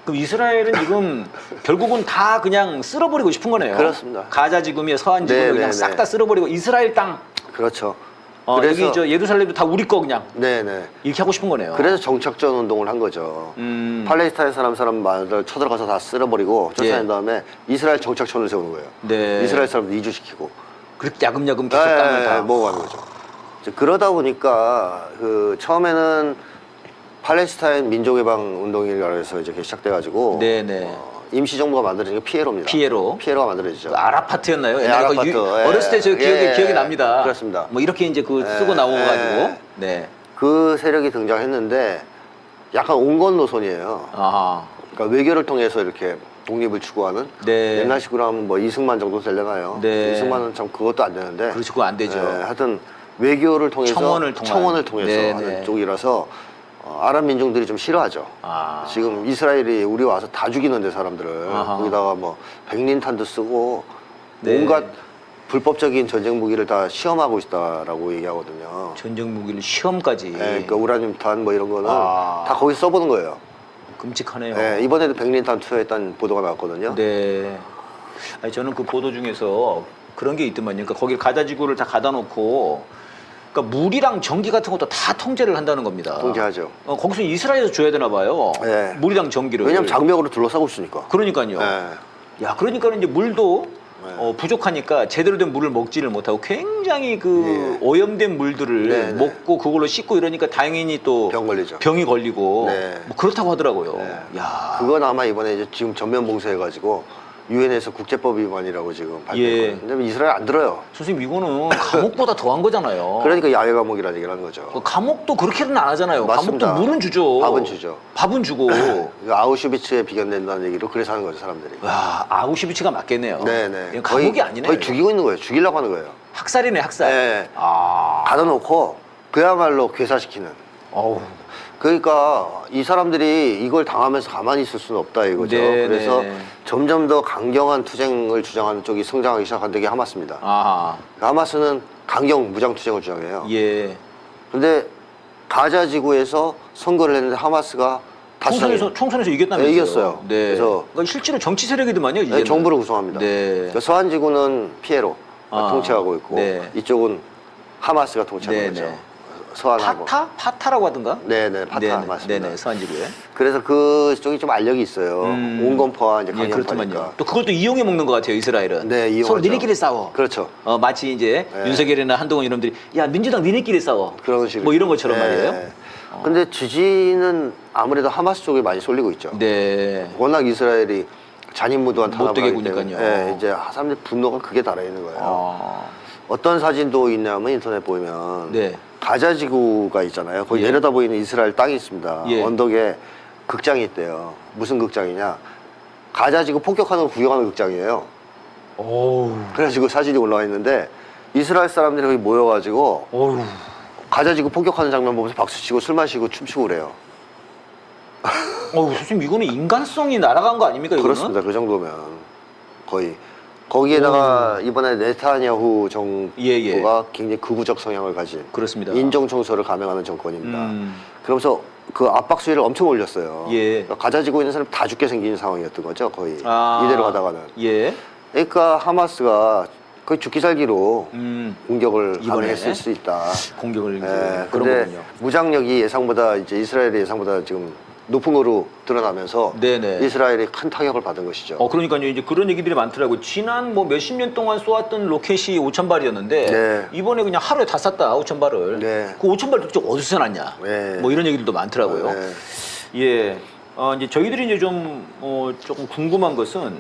S1: 그럼 이스라엘은 지금 결국은 다 그냥 쓸어버리고 싶은 거네요.
S2: 그렇습니다.
S1: 가자 지금의 서한 지금을
S2: 네,
S1: 그냥
S2: 네,
S1: 싹
S2: 네.
S1: 다 쓸어버리고 이스라엘 땅.
S2: 그렇죠.
S1: 여기 저 예루살렘도 다 우리 거 그냥
S2: 네네.
S1: 이렇게 하고 싶은 거네요.
S2: 그래서 정착전 운동을 한 거죠. 팔레스타인 사람마다 쳐들어가서 다 쓸어버리고 쫓아낸
S1: 예.
S2: 다음에 이스라엘 정착촌을 세우는 거예요.
S1: 네.
S2: 이스라엘 사람들 이주시키고
S1: 그렇게 야금야금 계속 땅을 다.
S2: 먹어가는 거죠. 이제 그러다 보니까 그 처음에는 팔레스타인 민족해방 운동이라고 해서 이제 시작돼가지고
S1: 네네.
S2: 임시정부가 만들어진 게 피에로입니다.
S1: 피에로가
S2: 만들어지죠.
S1: 아라파트였나요?
S2: 네,
S1: 옛날에
S2: 아라파트. 예.
S1: 어렸을 때 저 기억이 납니다.
S2: 그렇습니다.
S1: 뭐 이렇게 이제 그
S2: 예,
S1: 쓰고 나오가지고.
S2: 예.
S1: 네.
S2: 그 세력이 등장했는데 약간 온건 노선이에요.
S1: 아하.
S2: 그러니까 외교를 통해서 이렇게 독립을 추구하는
S1: 네.
S2: 옛날식으로 하면 뭐 이승만 정도 되려나요?
S1: 네.
S2: 이승만은 참 그것도 안 되는데
S1: 그렇지, 그거 안 되죠.
S2: 하여튼 외교를 통해서
S1: 청원을 통해서 네,
S2: 하는
S1: 네.
S2: 쪽이라서 아랍 민족들이 좀 싫어하죠.
S1: 아.
S2: 지금 이스라엘이 우리 와서 다 죽이는데 사람들을
S1: 아하.
S2: 거기다가 뭐 백린탄도 쓰고
S1: 네.
S2: 온갖 불법적인 전쟁 무기를 다 시험하고 있다라고 얘기하거든요.
S1: 전쟁 무기를 시험까지.
S2: 네, 그러니까 우라늄탄 뭐 이런 거는
S1: 아.
S2: 다 거기서 써보는 거예요.
S1: 끔찍하네요.
S2: 네, 이번에도 백린탄 투여했다는 보도가 나왔거든요.
S1: 네. 아니, 저는 그 보도 중에서 그런 게 있더만요. 그러니까 거기 가자지구를 다 가다 놓고 그러니까 물이랑 전기 같은 것도 다 통제를 한다는 겁니다.
S2: 통제하죠.
S1: 거기서 이스라엘에서 줘야 되나 봐요.
S2: 네.
S1: 물이랑 전기를.
S2: 왜냐면 장벽으로 둘러싸고 있으니까.
S1: 그러니까요.
S2: 네.
S1: 야, 그러니까 이제 물도
S2: 네.
S1: 부족하니까 제대로 된 물을 먹지를 못하고 굉장히 그 오염된 물들을
S2: 네, 네.
S1: 먹고 그걸로 씻고 이러니까 당연히 또
S2: 병 걸리죠.
S1: 병이 걸리고
S2: 네.
S1: 뭐 그렇다고 하더라고요.
S2: 네.
S1: 야.
S2: 그건 아마 이번에 이제 지금 전면 봉쇄해가지고 유엔에서 국제법 위반이라고 지금
S1: 예.
S2: 발표했거든요. 근데 이스라엘 안 들어요.
S1: 선생님 이거는 감옥보다 더한 거잖아요.
S2: 그러니까 야외 감옥이라는 얘기를 하는 거죠.
S1: 그 감옥도 그렇게는 안 하잖아요.
S2: 맞습니다.
S1: 감옥도 물은 주죠.
S2: 밥은 주죠.
S1: 밥은 주고.
S2: 그 아우슈비츠에 비견된다는 얘기로 그래서 하는 거죠, 사람들이.
S1: 와, 아우슈비츠가 맞겠네요.
S2: 네네.
S1: 이건 감옥이 아니네요.
S2: 거의
S1: 이거.
S2: 죽이고 있는 거예요. 죽이려고 하는 거예요.
S1: 학살이네, 학살.
S2: 네.
S1: 아.
S2: 가둬놓고 그야말로 괴사시키는.
S1: 어우.
S2: 그러니까 이 사람들이 이걸 당하면서 가만히 있을 수는 없다 이거죠.
S1: 네,
S2: 그래서
S1: 네.
S2: 점점 더 강경한 투쟁을 주장하는 쪽이 성장하기 시작한 게 하마스입니다.
S1: 아.
S2: 하마스는 강경 무장 투쟁을 주장해요.
S1: 예.
S2: 근데 가자 지구에서 선거를 했는데 하마스가
S1: 총선에서 이겼다면서요?
S2: 네, 이겼어요.
S1: 네.
S2: 그래서
S1: 그러니까 실제로 정치 세력이더만요, 이제.
S2: 네, 정부를 구성합니다.
S1: 네.
S2: 그 서한 지구는 피에로가
S1: 아,
S2: 통치하고 있고
S1: 네.
S2: 이쪽은 하마스가 통치하는
S1: 네,
S2: 거죠.
S1: 네.
S2: 서한하고.
S1: 파타라고 하던가?
S2: 네네 파타 맞습니다.
S1: 네네, 서한지구에.
S2: 그래서 그쪽이 좀 알력이 있어요. 온건파와 이제
S1: 예, 그렇더만요.
S2: 강경파니까.
S1: 또 그걸 또 이용해 먹는 것 같아요, 이스라엘은.
S2: 네, 이용하죠.
S1: 서로 니네끼리 싸워.
S2: 그렇죠.
S1: 마치 이제
S2: 네.
S1: 윤석열이나 한동훈 이놈들이 야 민주당 니네끼리 싸워.
S2: 그런 식으로.
S1: 뭐 이런 것처럼
S2: 네.
S1: 말이에요.
S2: 근데 지지는 아무래도 하마스 쪽에 많이 쏠리고 있죠.
S1: 네.
S2: 워낙 이스라엘이 잔인무도한 탄압을
S1: 못되게
S2: 하기 때문에.
S1: 구니까요.
S2: 네, 이제 사람들 분노가 그게 달아 있는 거예요.
S1: 아.
S2: 어떤 사진도 있냐면 인터넷 보면
S1: 네.
S2: 가자 지구가 있잖아요. 거기
S1: 예.
S2: 내려다 보이는 이스라엘 땅이 있습니다.
S1: 예.
S2: 언덕에 극장이 있대요. 무슨 극장이냐? 가자 지구 폭격하는 걸 구경하는 극장이에요.
S1: 어우.
S2: 그래가지고 사진이 올라와 있는데 이스라엘 사람들이 거기 모여가지고
S1: 어우.
S2: 가자 지구 폭격하는 장면 보면서 박수치고 술 마시고 춤추고 그래요.
S1: 어우, 선생님 이거는 인간성이 날아간 거 아닙니까 이거는?
S2: 그렇습니다. 그 정도면 거의 거기에다가 이번에 네타냐후 정부가
S1: 예.
S2: 굉장히 극우적 성향을 가진
S1: 그렇습니다.
S2: 인정 청소를 감행하는 정권입니다. 그러면서 그 압박 수위를 엄청 올렸어요.
S1: 예.
S2: 그러니까 가자지고 있는 사람 다 죽게 생긴 상황이었던 거죠, 거의.
S1: 아.
S2: 이대로 가다가는.
S1: 예.
S2: 그러니까 하마스가 거의 죽기 살기로 공격을
S1: 이번에
S2: 감행했을 수 있다.
S1: 공격을 이제
S2: 예,
S1: 그런
S2: 근데
S1: 거군요.
S2: 무장력이 예상보다 이제 이스라엘의 예상보다 지금 높은 거로 드러나면서
S1: 네네.
S2: 이스라엘이 큰 타격을 받은 것이죠.
S1: 그러니까요. 이제 그런 얘기들이 많더라고요. 지난 뭐 몇십 년 동안 쏘았던 로켓이 5,000발이었는데
S2: 네.
S1: 이번에 그냥 하루에 다 쐈다 5,000발을.
S2: 네.
S1: 그 5,000발 도대체 어디서 났냐?
S2: 네.
S1: 뭐 이런 얘기들도 많더라고요.
S2: 네.
S1: 예. 이제 저희들이 이제 좀 조금 궁금한 것은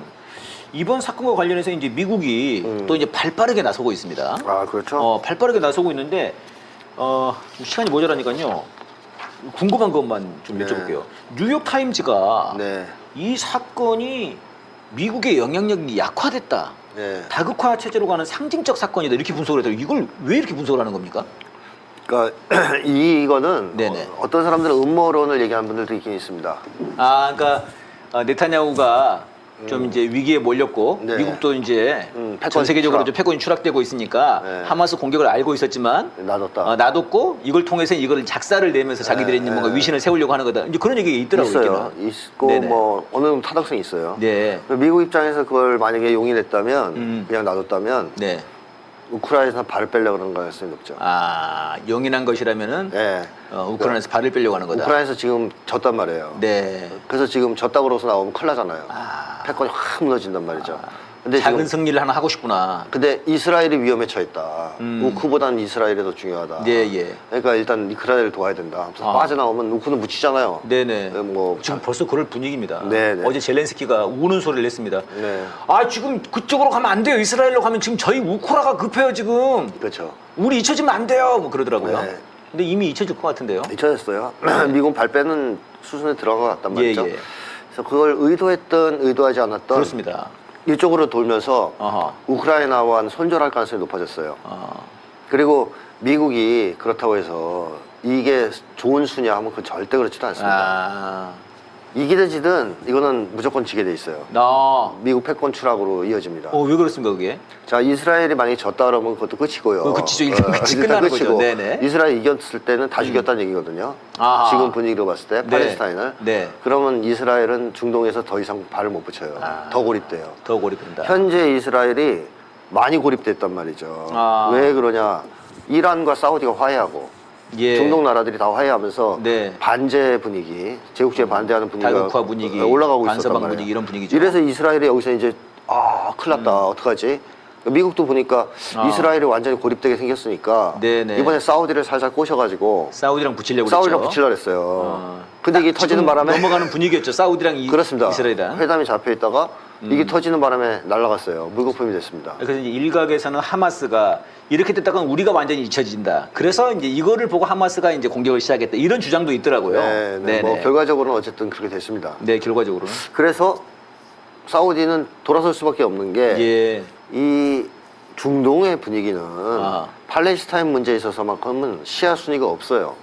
S1: 이번 사건과 관련해서 이제 미국이 또 이제 발빠르게 나서고 있습니다.
S2: 아, 그렇죠.
S1: 발빠르게 나서고 있는데 좀 시간이 모자라니까요. 궁금한 것만 좀
S2: 네.
S1: 여쭤볼게요. 뉴욕 타임즈가
S2: 네.
S1: 이 사건이 미국의 영향력이 약화됐다.
S2: 네.
S1: 다극화 체제로 가는 상징적 사건이다. 이렇게 분석을 해서 이걸 왜 이렇게 분석을 하는 겁니까?
S2: 그러니까 이거는
S1: 네네.
S2: 어떤 사람들은 음모론을 얘기하는 분들도 있긴 있습니다.
S1: 그러니까 네타냐후가 좀 이제 위기에 몰렸고
S2: 네.
S1: 미국도 이제
S2: 패권
S1: 전 세계적으로
S2: 추락.
S1: 좀 패권이 추락되고 있으니까
S2: 네.
S1: 하마스 공격을 알고 있었지만
S2: 놔뒀다.
S1: 놔뒀고 이걸 통해서 이걸 작사를 내면서 자기들이 이제 뭔가 위신을 세우려고 하는 거다. 이제 그런 얘기가 있더라고요.
S2: 있어요.
S1: 있기는.
S2: 있고
S1: 네네.
S2: 뭐 어느 정도 타당성이 있어요.
S1: 네.
S2: 미국 입장에서 그걸 만약에 용인했다면 그냥 놔뒀다면
S1: 네.
S2: 우크라이나에서 발을 빼려고 그런 가능성이 높죠.
S1: 용인한 것이라면은
S2: 네.
S1: 우크라이나에서 발을 빼려고 하는 거다.
S2: 우크라이나에서 지금 졌단 말이에요.
S1: 네.
S2: 그래서 지금 졌다고 그러고서 나오면 큰일 나잖아요. 패권이 확 무너진단 말이죠. 근데
S1: 작은
S2: 지금
S1: 승리를 하나 하고 싶구나.
S2: 근데 이스라엘이 위험에 처했다. 우크보다는 이스라엘이 더 중요하다.
S1: 예.
S2: 그러니까 일단 이스라엘을 도와야 된다. 하면서 빠져나오면 우크는 묻히잖아요.
S1: 네네.
S2: 뭐
S1: 지금 벌써 그럴 분위기입니다.
S2: 네네.
S1: 어제 젤렌스키가 우는 소리를 냈습니다.
S2: 네.
S1: 지금 그쪽으로 가면 안 돼요. 이스라엘로 가면 지금 저희 우크라가 급해요 지금.
S2: 그렇죠.
S1: 우리 잊혀지면 안 돼요. 뭐 그러더라고요.
S2: 네.
S1: 근데 이미 잊혀질 것 같은데요.
S2: 잊혀졌어요. 미군 발 빼는 수순에 들어간 것 같단 말이죠.
S1: 예.
S2: 그래서 그걸 의도했던 의도하지 않았던
S1: 그렇습니다.
S2: 이쪽으로 돌면서
S1: 어허.
S2: 우크라이나와는 손절할 가능성이 높아졌어요. 그리고 미국이 그렇다고 해서 이게 좋은 수냐 하면 그 절대 그렇지도 않습니다. 이기든 지든 이거는 무조건 지게 돼 있어요. 미국 패권 추락으로 이어집니다.
S1: 왜 그렇습니까 그게?
S2: 자, 이스라엘이 만약에 졌다 그러면 그것도 끝이고요.
S1: 그치죠. 이게 끝이 끝나는 거죠. 네네.
S2: 이스라엘 이겼을 때는 다 죽였다는 얘기거든요.
S1: 아하.
S2: 지금 분위기로 봤을 때 팔레스타인을.
S1: 네.
S2: 그러면 이스라엘은 중동에서 더 이상 발을 못 붙여요. 더 고립돼요.
S1: 더 고립된다.
S2: 현재 이스라엘이 많이 고립됐단 말이죠. 왜 그러냐? 이란과 사우디가 화해하고
S1: 예.
S2: 중동 나라들이 다 화해하면서
S1: 네.
S2: 반제 분위기, 제국주의에 반대하는 분위기가
S1: 다극화 분위기,
S2: 올라가고 있었단
S1: 반서방
S2: 말이에요.
S1: 분위기 이런 분위기죠.
S2: 이래서 이스라엘이 여기서 이제 큰일 났다. 어떡하지? 미국도 보니까 이스라엘이 완전히 고립되게 생겼으니까
S1: 네네.
S2: 이번에 사우디를 살살 꼬셔가지고
S1: 사우디랑 붙이려고
S2: 사우디랑
S1: 그랬죠.
S2: 붙이려고 했어요. 근데 이게 터지는 바람에
S1: 넘어가는 분위기였죠. 사우디랑
S2: 그렇습니다.
S1: 이스라엘이랑.
S2: 회담이 잡혀 있다가 이게 터지는 바람에 날아갔어요. 물거품이 됐습니다.
S1: 그래서 이제 일각에서는 하마스가 이렇게 됐다가 우리가 완전히 잊혀진다. 그래서 이제 이거를 보고 하마스가 이제 공격을 시작했다. 이런 주장도 있더라고요.
S2: 네. 뭐 결과적으로는 어쨌든 그렇게 됐습니다.
S1: 네, 결과적으로는.
S2: 그래서 사우디는 돌아설 수밖에 없는 게 이 중동의 분위기는 팔레스타인 문제에 있어서만큼은 시아 순위가 없어요.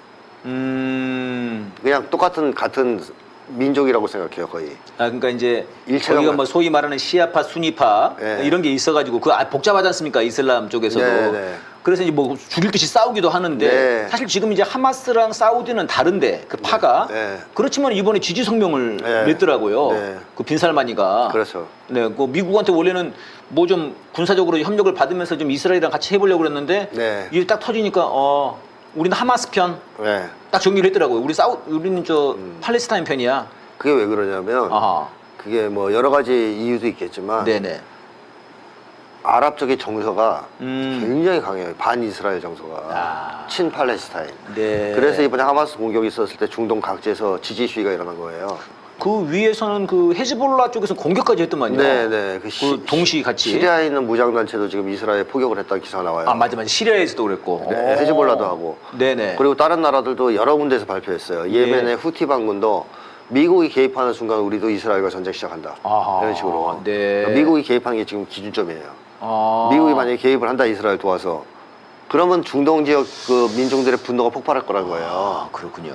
S2: 그냥 같은 민족이라고 생각해요, 거의.
S1: 그러니까 이제
S2: 일체감을-
S1: 거기가 뭐 소위 말하는 시아파, 수니파
S2: 네.
S1: 이런 게 있어가지고 그 복잡하지 않습니까? 이슬람 쪽에서도.
S2: 네.
S1: 그래서 이제 뭐 죽일 듯이 싸우기도 하는데
S2: 네.
S1: 사실 지금 이제 하마스랑 사우디는 다른데 그 파가
S2: 네.
S1: 그렇지만 이번에 지지 성명을 냈더라고요.
S2: 네.
S1: 그 빈살마니가.
S2: 그렇죠.
S1: 네, 그 미국한테 원래는 뭐 좀 군사적으로 협력을 받으면서 좀 이스라엘이랑 같이 해보려고 그랬는데
S2: 네.
S1: 이게 딱 터지니까 우리는 하마스 편 딱
S2: 네.
S1: 정리를 했더라고요. 우리는 저 팔레스타인 편이야.
S2: 그게 왜 그러냐면 그게 뭐 여러 가지 이유도 있겠지만
S1: 네네.
S2: 아랍 쪽의 정서가
S1: 음.
S2: 굉장히 강해요. 반이스라엘 정서가. 친팔레스타인.
S1: 네.
S2: 그래서 이번에 하마스 공격이 있었을 때 중동 각지에서 지지 시위가 일어난 거예요.
S1: 그 위에서는 그 헤즈볼라 쪽에서 공격까지 했더만요.
S2: 네네.
S1: 그 동시 같이.
S2: 시리아에 있는 무장단체도 지금 이스라엘 포격을 했다는 기사가 나와요.
S1: 아 맞아. 시리아에서도 그랬고.
S2: 네, 헤즈볼라도 하고.
S1: 네네.
S2: 그리고 다른 나라들도 여러 군데에서 발표했어요. 예멘의 후티 반군도 미국이 개입하는 순간 우리도 이스라엘과 전쟁 시작한다.
S1: 아하.
S2: 이런 식으로.
S1: 네.
S2: 그러니까 미국이 개입하는 게 지금 기준점이에요.
S1: 아.
S2: 미국이 만약에 개입을 한다 이스라엘 도와서 그러면 중동 지역 그 민중들의 분노가 폭발할 거란 거예요.
S1: 아 그렇군요.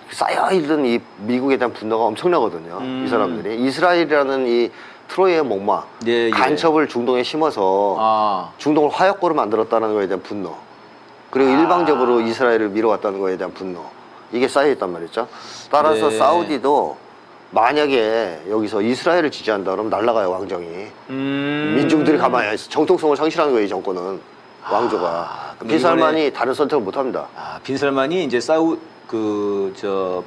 S2: 쌓여있던 이 미국에 대한 분노가 엄청나거든요. 이 사람들이 이스라엘이라는 이 트로이의 목마
S1: 예, 예.
S2: 간첩을 중동에 심어서
S1: 아.
S2: 중동을 화약고로 만들었다는 거에 대한 분노 그리고 일방적으로 이스라엘을 밀어왔다는 거에 대한 분노 이게 쌓여있단 말이죠. 따라서
S1: 네.
S2: 사우디도 만약에 여기서 이스라엘을 지지한다 그러면 날아가요 왕정이. 민중들이 가만히 있어. 정통성을 상실하는 거예요 이 정권은. 왕조가.
S1: 그럼
S2: 빈살만이 다른 선택을 못합니다.
S1: 아, 빈살만이 이제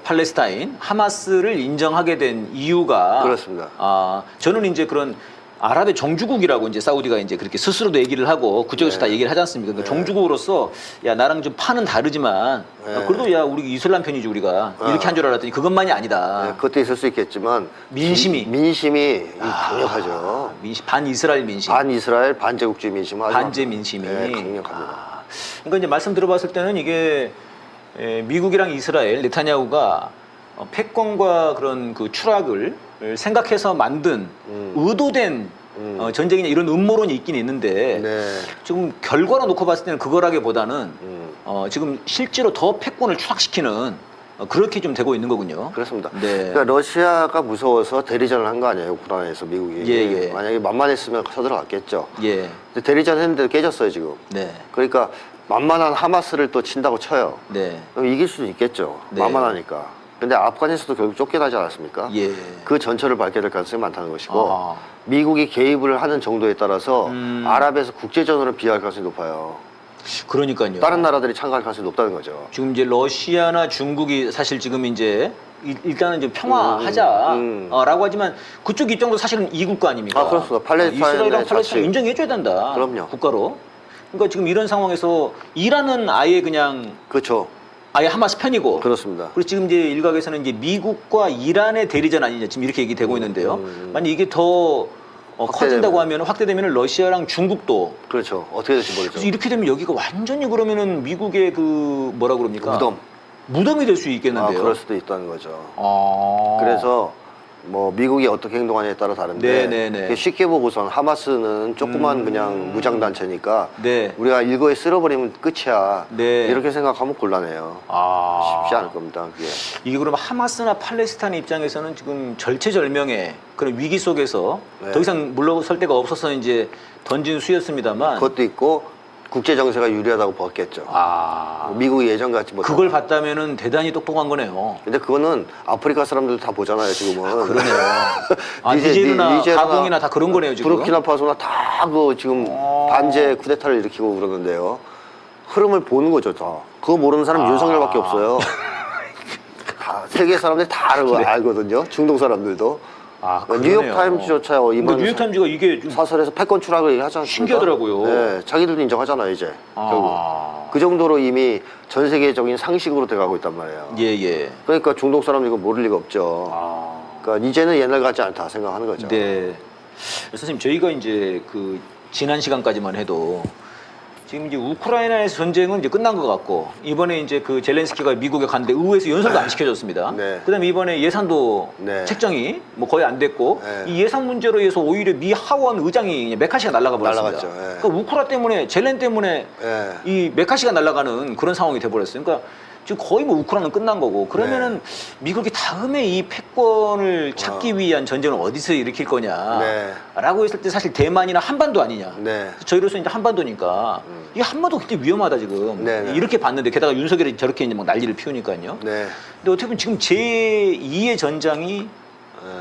S1: 팔레스타인 하마스를 인정하게 된 이유가
S2: 그렇습니다.
S1: 아 저는 이제 그런 아랍의 정주국이라고 이제 사우디가 이제 그렇게 스스로도 얘기를 하고 그쪽에서
S2: 네.
S1: 다 얘기를 하지 않습니까? 그러니까 정주국으로서 야 나랑 좀 판은 다르지만
S2: 네.
S1: 그래도 야 우리 이슬람 편이지 우리가 이렇게 한 줄 알았더니 그것만이 아니다.
S2: 네, 그것도 있을 수 있겠지만
S1: 민심이.
S2: 민심이 강력하죠.
S1: 반 이스라엘 민심,
S2: 반 이스라엘 반제국주의 민심은 아주
S1: 반제 민심이
S2: 네, 강력합니다.
S1: 아, 그러니까 이제 말씀 들어봤을 때는 이게 미국이랑 이스라엘 네타냐후가 패권과 그런 그 추락을 생각해서 만든 의도된 전쟁이냐 이런 음모론이 있긴 있는데
S2: 네.
S1: 지금 결과로 놓고 봤을 때는 그거라기보다는 지금 실제로 더 패권을 추락시키는 그렇게 좀 되고 있는 거군요.
S2: 그렇습니다.
S1: 네.
S2: 그러니까 러시아가 무서워서 대리전을 한 거 아니에요, 우크라이나에서 미국이.
S1: 예, 예.
S2: 만약에 만만했으면 서들어갔겠죠.
S1: 예.
S2: 근데 대리전 했는데 깨졌어요, 지금.
S1: 네.
S2: 그러니까 만만한 하마스를 또 친다고 쳐요.
S1: 네.
S2: 그럼 이길 수도 있겠죠.
S1: 네.
S2: 만만하니까. 근데 아프간에서도 결국 쫓겨나지 않았습니까?
S1: 예.
S2: 그 전철을 밟게 될 가능성이 많다는 것이고
S1: 아.
S2: 미국이 개입을 하는 정도에 따라서 아랍에서 국제전으로 비할 가능성이 높아요.
S1: 그러니까요.
S2: 다른 나라들이 참가할 가능성이 높다는 거죠.
S1: 지금 이제 러시아나 중국이 사실 지금 이제 일단은 좀 평화하자라고 하지만 그쪽 입장도 사실은 이국 거 아닙니까?
S2: 아, 그렇습니다. 팔레스타인의
S1: 이스라엘이랑 팔레스타인
S2: 자치.
S1: 인정해줘야 된다.
S2: 그럼요.
S1: 국가로. 그러니까 지금 이런 상황에서 이란은 아예 그냥
S2: 그렇죠.
S1: 아예 하마스 편이고.
S2: 그렇습니다.
S1: 그리고 지금 이제 일각에서는 이제 미국과 이란의 대리전 아니냐 지금 이렇게 얘기되고 있는데요. 만약 이게 더 커진다고 하면 확대되면 러시아랑 중국도
S2: 그렇죠. 어떻게 될지
S1: 그래서
S2: 모르죠.
S1: 이렇게 되면 여기가 완전히 그러면은 미국의 그 뭐라 그럽니까? 무덤이 될 수 있겠는데요.
S2: 그럴 수도 있다는 거죠.
S1: 아.
S2: 그래서 뭐 미국이 어떻게 행동하냐에 따라 다른데
S1: 네네네.
S2: 쉽게 보고선 하마스는 조그만 그냥 무장단체니까
S1: 네.
S2: 우리가 일거에 쓸어버리면 끝이야.
S1: 네.
S2: 이렇게 생각하면 곤란해요.
S1: 아.
S2: 쉽지 않을 겁니다. 그게.
S1: 이게 그럼 하마스나 팔레스타인 입장에서는 지금 절체절명의 그런 위기 속에서
S2: 네.
S1: 더 이상 물러설 데가 없어서 이제 던진 수였습니다만.
S2: 그것도 있고 국제 정세가 유리하다고 봤겠죠.
S1: 아.
S2: 미국이 예전 같지 못하고.
S1: 그걸 봤다면은 대단히 똑똑한 거네요.
S2: 근데 그거는 아프리카 사람들도 다 보잖아요, 지금은.
S1: 그러네요. 아, 니제르나 가공이나 다 그런 거네요, 지금.
S2: 부르키나파소나 다 그 지금 반제 쿠데타를 일으키고 그러는데요. 흐름을 보는 거죠, 다. 그거 모르는 사람 윤석열밖에 없어요. 다 세계 사람들이 다 알거든요. 중동 사람들도.
S1: 아,
S2: 뉴욕타임즈조차 이번
S1: 뉴욕타임즈가 이게 좀
S2: 사설에서 패권 추락을 얘기하지 않습니까?
S1: 신기하더라고요.
S2: 네, 자기들도 인정하잖아요, 이제. 결국. 그 정도로 이미 전 세계적인 상식으로 돼가고 있단 말이에요.
S1: 예, 예.
S2: 그러니까 중동 사람들 이거 모를 리가 없죠.
S1: 아.
S2: 그러니까 이제는 옛날 같지 않다 생각하는 거죠.
S1: 네. 선생님, 저희가 이제 그 지난 시간까지만 해도 지금 이제 우크라이나에서 전쟁은 이제 끝난 것 같고 이번에 이제 그 젤렌스키가 미국에 갔는데 의회에서 연설도 안 시켜줬습니다.
S2: 네.
S1: 그다음에 이번에 예산도
S2: 네.
S1: 책정이 뭐 거의 안 됐고
S2: 네.
S1: 이 예산 문제로 해서 오히려 미 하원 의장이 메카시가 날아가 버렸습니다.
S2: 날아갔죠. 네.
S1: 그러니까 우크라 때문에 젤렌 때문에
S2: 네.
S1: 이 메카시가 날아가는 그런 상황이 돼버렸어요. 그러니까 지금 거의 뭐 우크라이나는 끝난 거고 그러면은 미국이 다음에 이 패권을 찾기 위한 전쟁을 어디서 일으킬 거냐라고
S2: 네.
S1: 했을 때 사실 대만이나 한반도 아니냐.
S2: 네.
S1: 저희로서 이제 한반도니까 이 한반도 굉장히 위험하다 지금.
S2: 네, 네.
S1: 이렇게 봤는데 게다가 윤석열이 저렇게 이제 막 난리를 피우니까요.
S2: 네.
S1: 근데 어떻게 보면 지금 제2의 전장이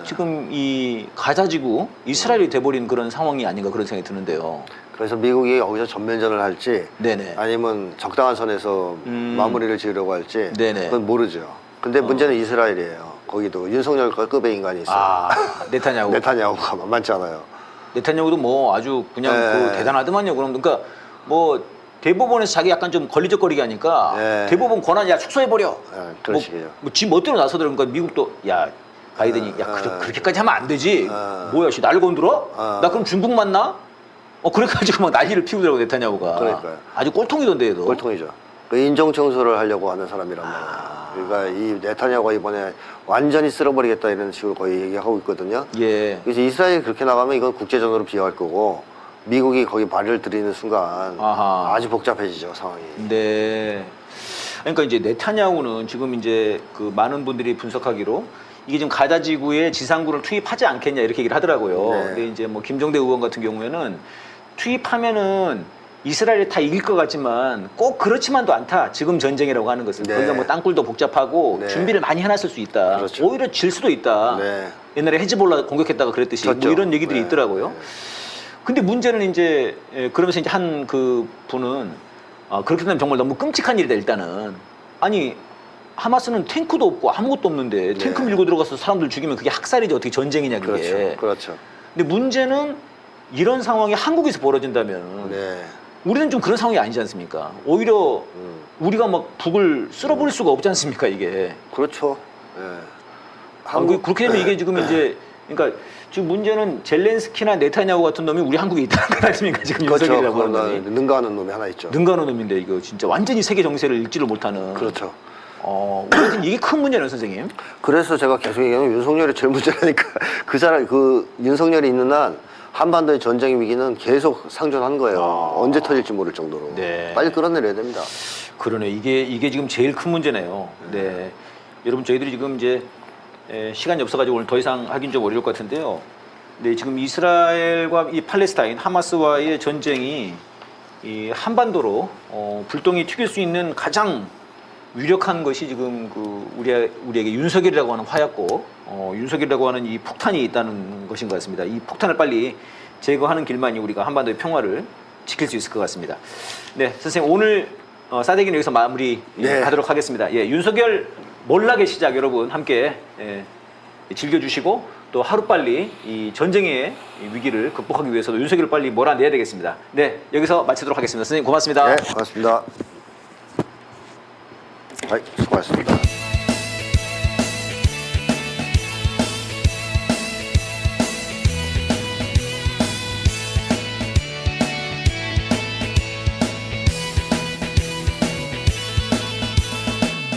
S1: 지금 이 가자지구 이스라엘이 돼버린 그런 상황이 아닌가 그런 생각이 드는데요.
S2: 그래서 미국이 여기서 전면전을 할지
S1: 네네.
S2: 아니면 적당한 선에서 마무리를 지으려고 할지
S1: 네네.
S2: 그건 모르죠. 근데 문제는 이스라엘이에요. 거기도 윤석열급의 인간이 있어요.
S1: 아 네타냐후.
S2: 네타냐후가 만만치 않아요.
S1: 네타냐후도 뭐 아주 그냥 그 대단하더만요. 그러니까 뭐 대법원에서 자기 약간 좀 걸리적거리게 하니까 대법원 권한 야 축소해버려.
S2: 그런 식이에요.
S1: 뭐 지 멋대로 나서더라고요. 그러니까 미국도 야 바이든이 야 그렇게까지 하면 안 되지. 뭐야, 씨 날 건드려? 나 그럼 중국 만나? 그래가지고 막 난리를 피우더라고 네타냐후가.
S2: 그러니까요.
S1: 아주 꼴통이던데 얘도.
S2: 꼴통이죠. 그 인종 청소를 하려고 하는 사람이란 말이에요. 그러니까 이 네타냐후가 이번에 완전히 쓸어버리겠다 이런 식으로 거의 얘기하고 있거든요.
S1: 예.
S2: 그래서 이스라엘이 그렇게 나가면 이건 국제전으로 비화할 거고 미국이 거기 발을 들이는 순간
S1: 아하.
S2: 아주 복잡해지죠 상황이.
S1: 네. 그러니까 이제 네타냐후는 지금 이제 그 많은 분들이 분석하기로 이게 지금 가자 지구에 지상군을 투입하지 않겠냐 이렇게 얘기를 하더라고요.
S2: 네.
S1: 근데 이제 뭐 김종대 의원 같은 경우에는 투입하면은 이스라엘이 다 이길 것 같지만 꼭 그렇지만도 않다. 지금 전쟁이라고 하는 것은
S2: 네.
S1: 거기가 뭐 땅굴도 복잡하고
S2: 네.
S1: 준비를 많이 해놨을 수 있다.
S2: 그렇죠.
S1: 오히려 질 수도 있다.
S2: 네.
S1: 옛날에 헤즈볼라 공격했다가 그랬듯이
S2: 졌죠.
S1: 뭐 이런 얘기들이
S2: 네.
S1: 있더라고요.
S2: 네.
S1: 근데 문제는 이제 그러면서 이제 한 그 분은 그렇게 되면 정말 너무 끔찍한 일이다 일단은. 아니 하마스는 탱크도 없고 아무것도 없는데 탱크
S2: 네.
S1: 밀고 들어가서 사람들 죽이면 그게 학살이지 어떻게 전쟁이냐 그게.
S2: 그렇죠. 그렇죠.
S1: 근데 문제는 이런 상황이 한국에서 벌어진다면
S2: 네.
S1: 우리는 좀 그런 상황이 아니지 않습니까? 오히려 우리가 막 북을 쓸어버릴 수가 없지 않습니까 이게.
S2: 그렇죠. 네.
S1: 그렇게 되면 이게 지금 이제 그러니까 지금 문제는 젤렌스키나 네타냐후 같은 놈이 우리 한국에 있다는 거 아닙니까 지금
S2: 그렇죠.
S1: 윤석열이라고 하는 놈이.
S2: 능가하는 놈이 하나 있죠.
S1: 능가하는 놈인데 이거 진짜 완전히 세계 정세를 읽지를 못하는.
S2: 그렇죠.
S1: 우리한테는 이게 큰 문제네요 선생님.
S2: 그래서 제가 계속 얘기하는 윤석열이 제일 문제라니까 그 사람 그 윤석열이 있는 한 한반도의 전쟁 위기는 계속 상존한 거예요. 언제 터질지 모를 정도로.
S1: 네.
S2: 빨리 끌어내려야 됩니다.
S1: 그러네. 이게 지금 제일 큰 문제네요. 네. 여러분 저희들이 지금 이제 시간이 없어가지고 오늘 더 이상 하긴 좀 어려울 것 같은데요. 네, 지금 이스라엘과 이 팔레스타인 하마스와의 전쟁이 이 한반도로 불똥이 튀길 수 있는 가장 유력한 것이 지금 그 우리에게 윤석열이라고 하는 화약고, 윤석열이라고 하는 이 폭탄이 있다는 것인 것 같습니다. 이 폭탄을 빨리 제거하는 길만이 우리가 한반도의 평화를 지킬 수 있을 것 같습니다. 네, 선생님 오늘 사대기는 여기서 마무리
S2: 네.
S1: 하도록 하겠습니다. 예, 윤석열 몰락의 시작 여러분 함께 즐겨주시고 또 하루빨리 이 전쟁의 위기를 극복하기 위해서도 윤석열을 빨리 몰아내야 되겠습니다. 네, 여기서 마치도록 하겠습니다. 선생님 고맙습니다.
S2: 네, 고맙습니다. 수고하셨습니다.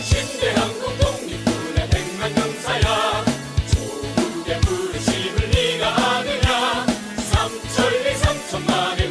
S3: 신대한국 독립군의 100만 병사야 조국의 부르심을 네가 아느냐 삼천리 삼천만의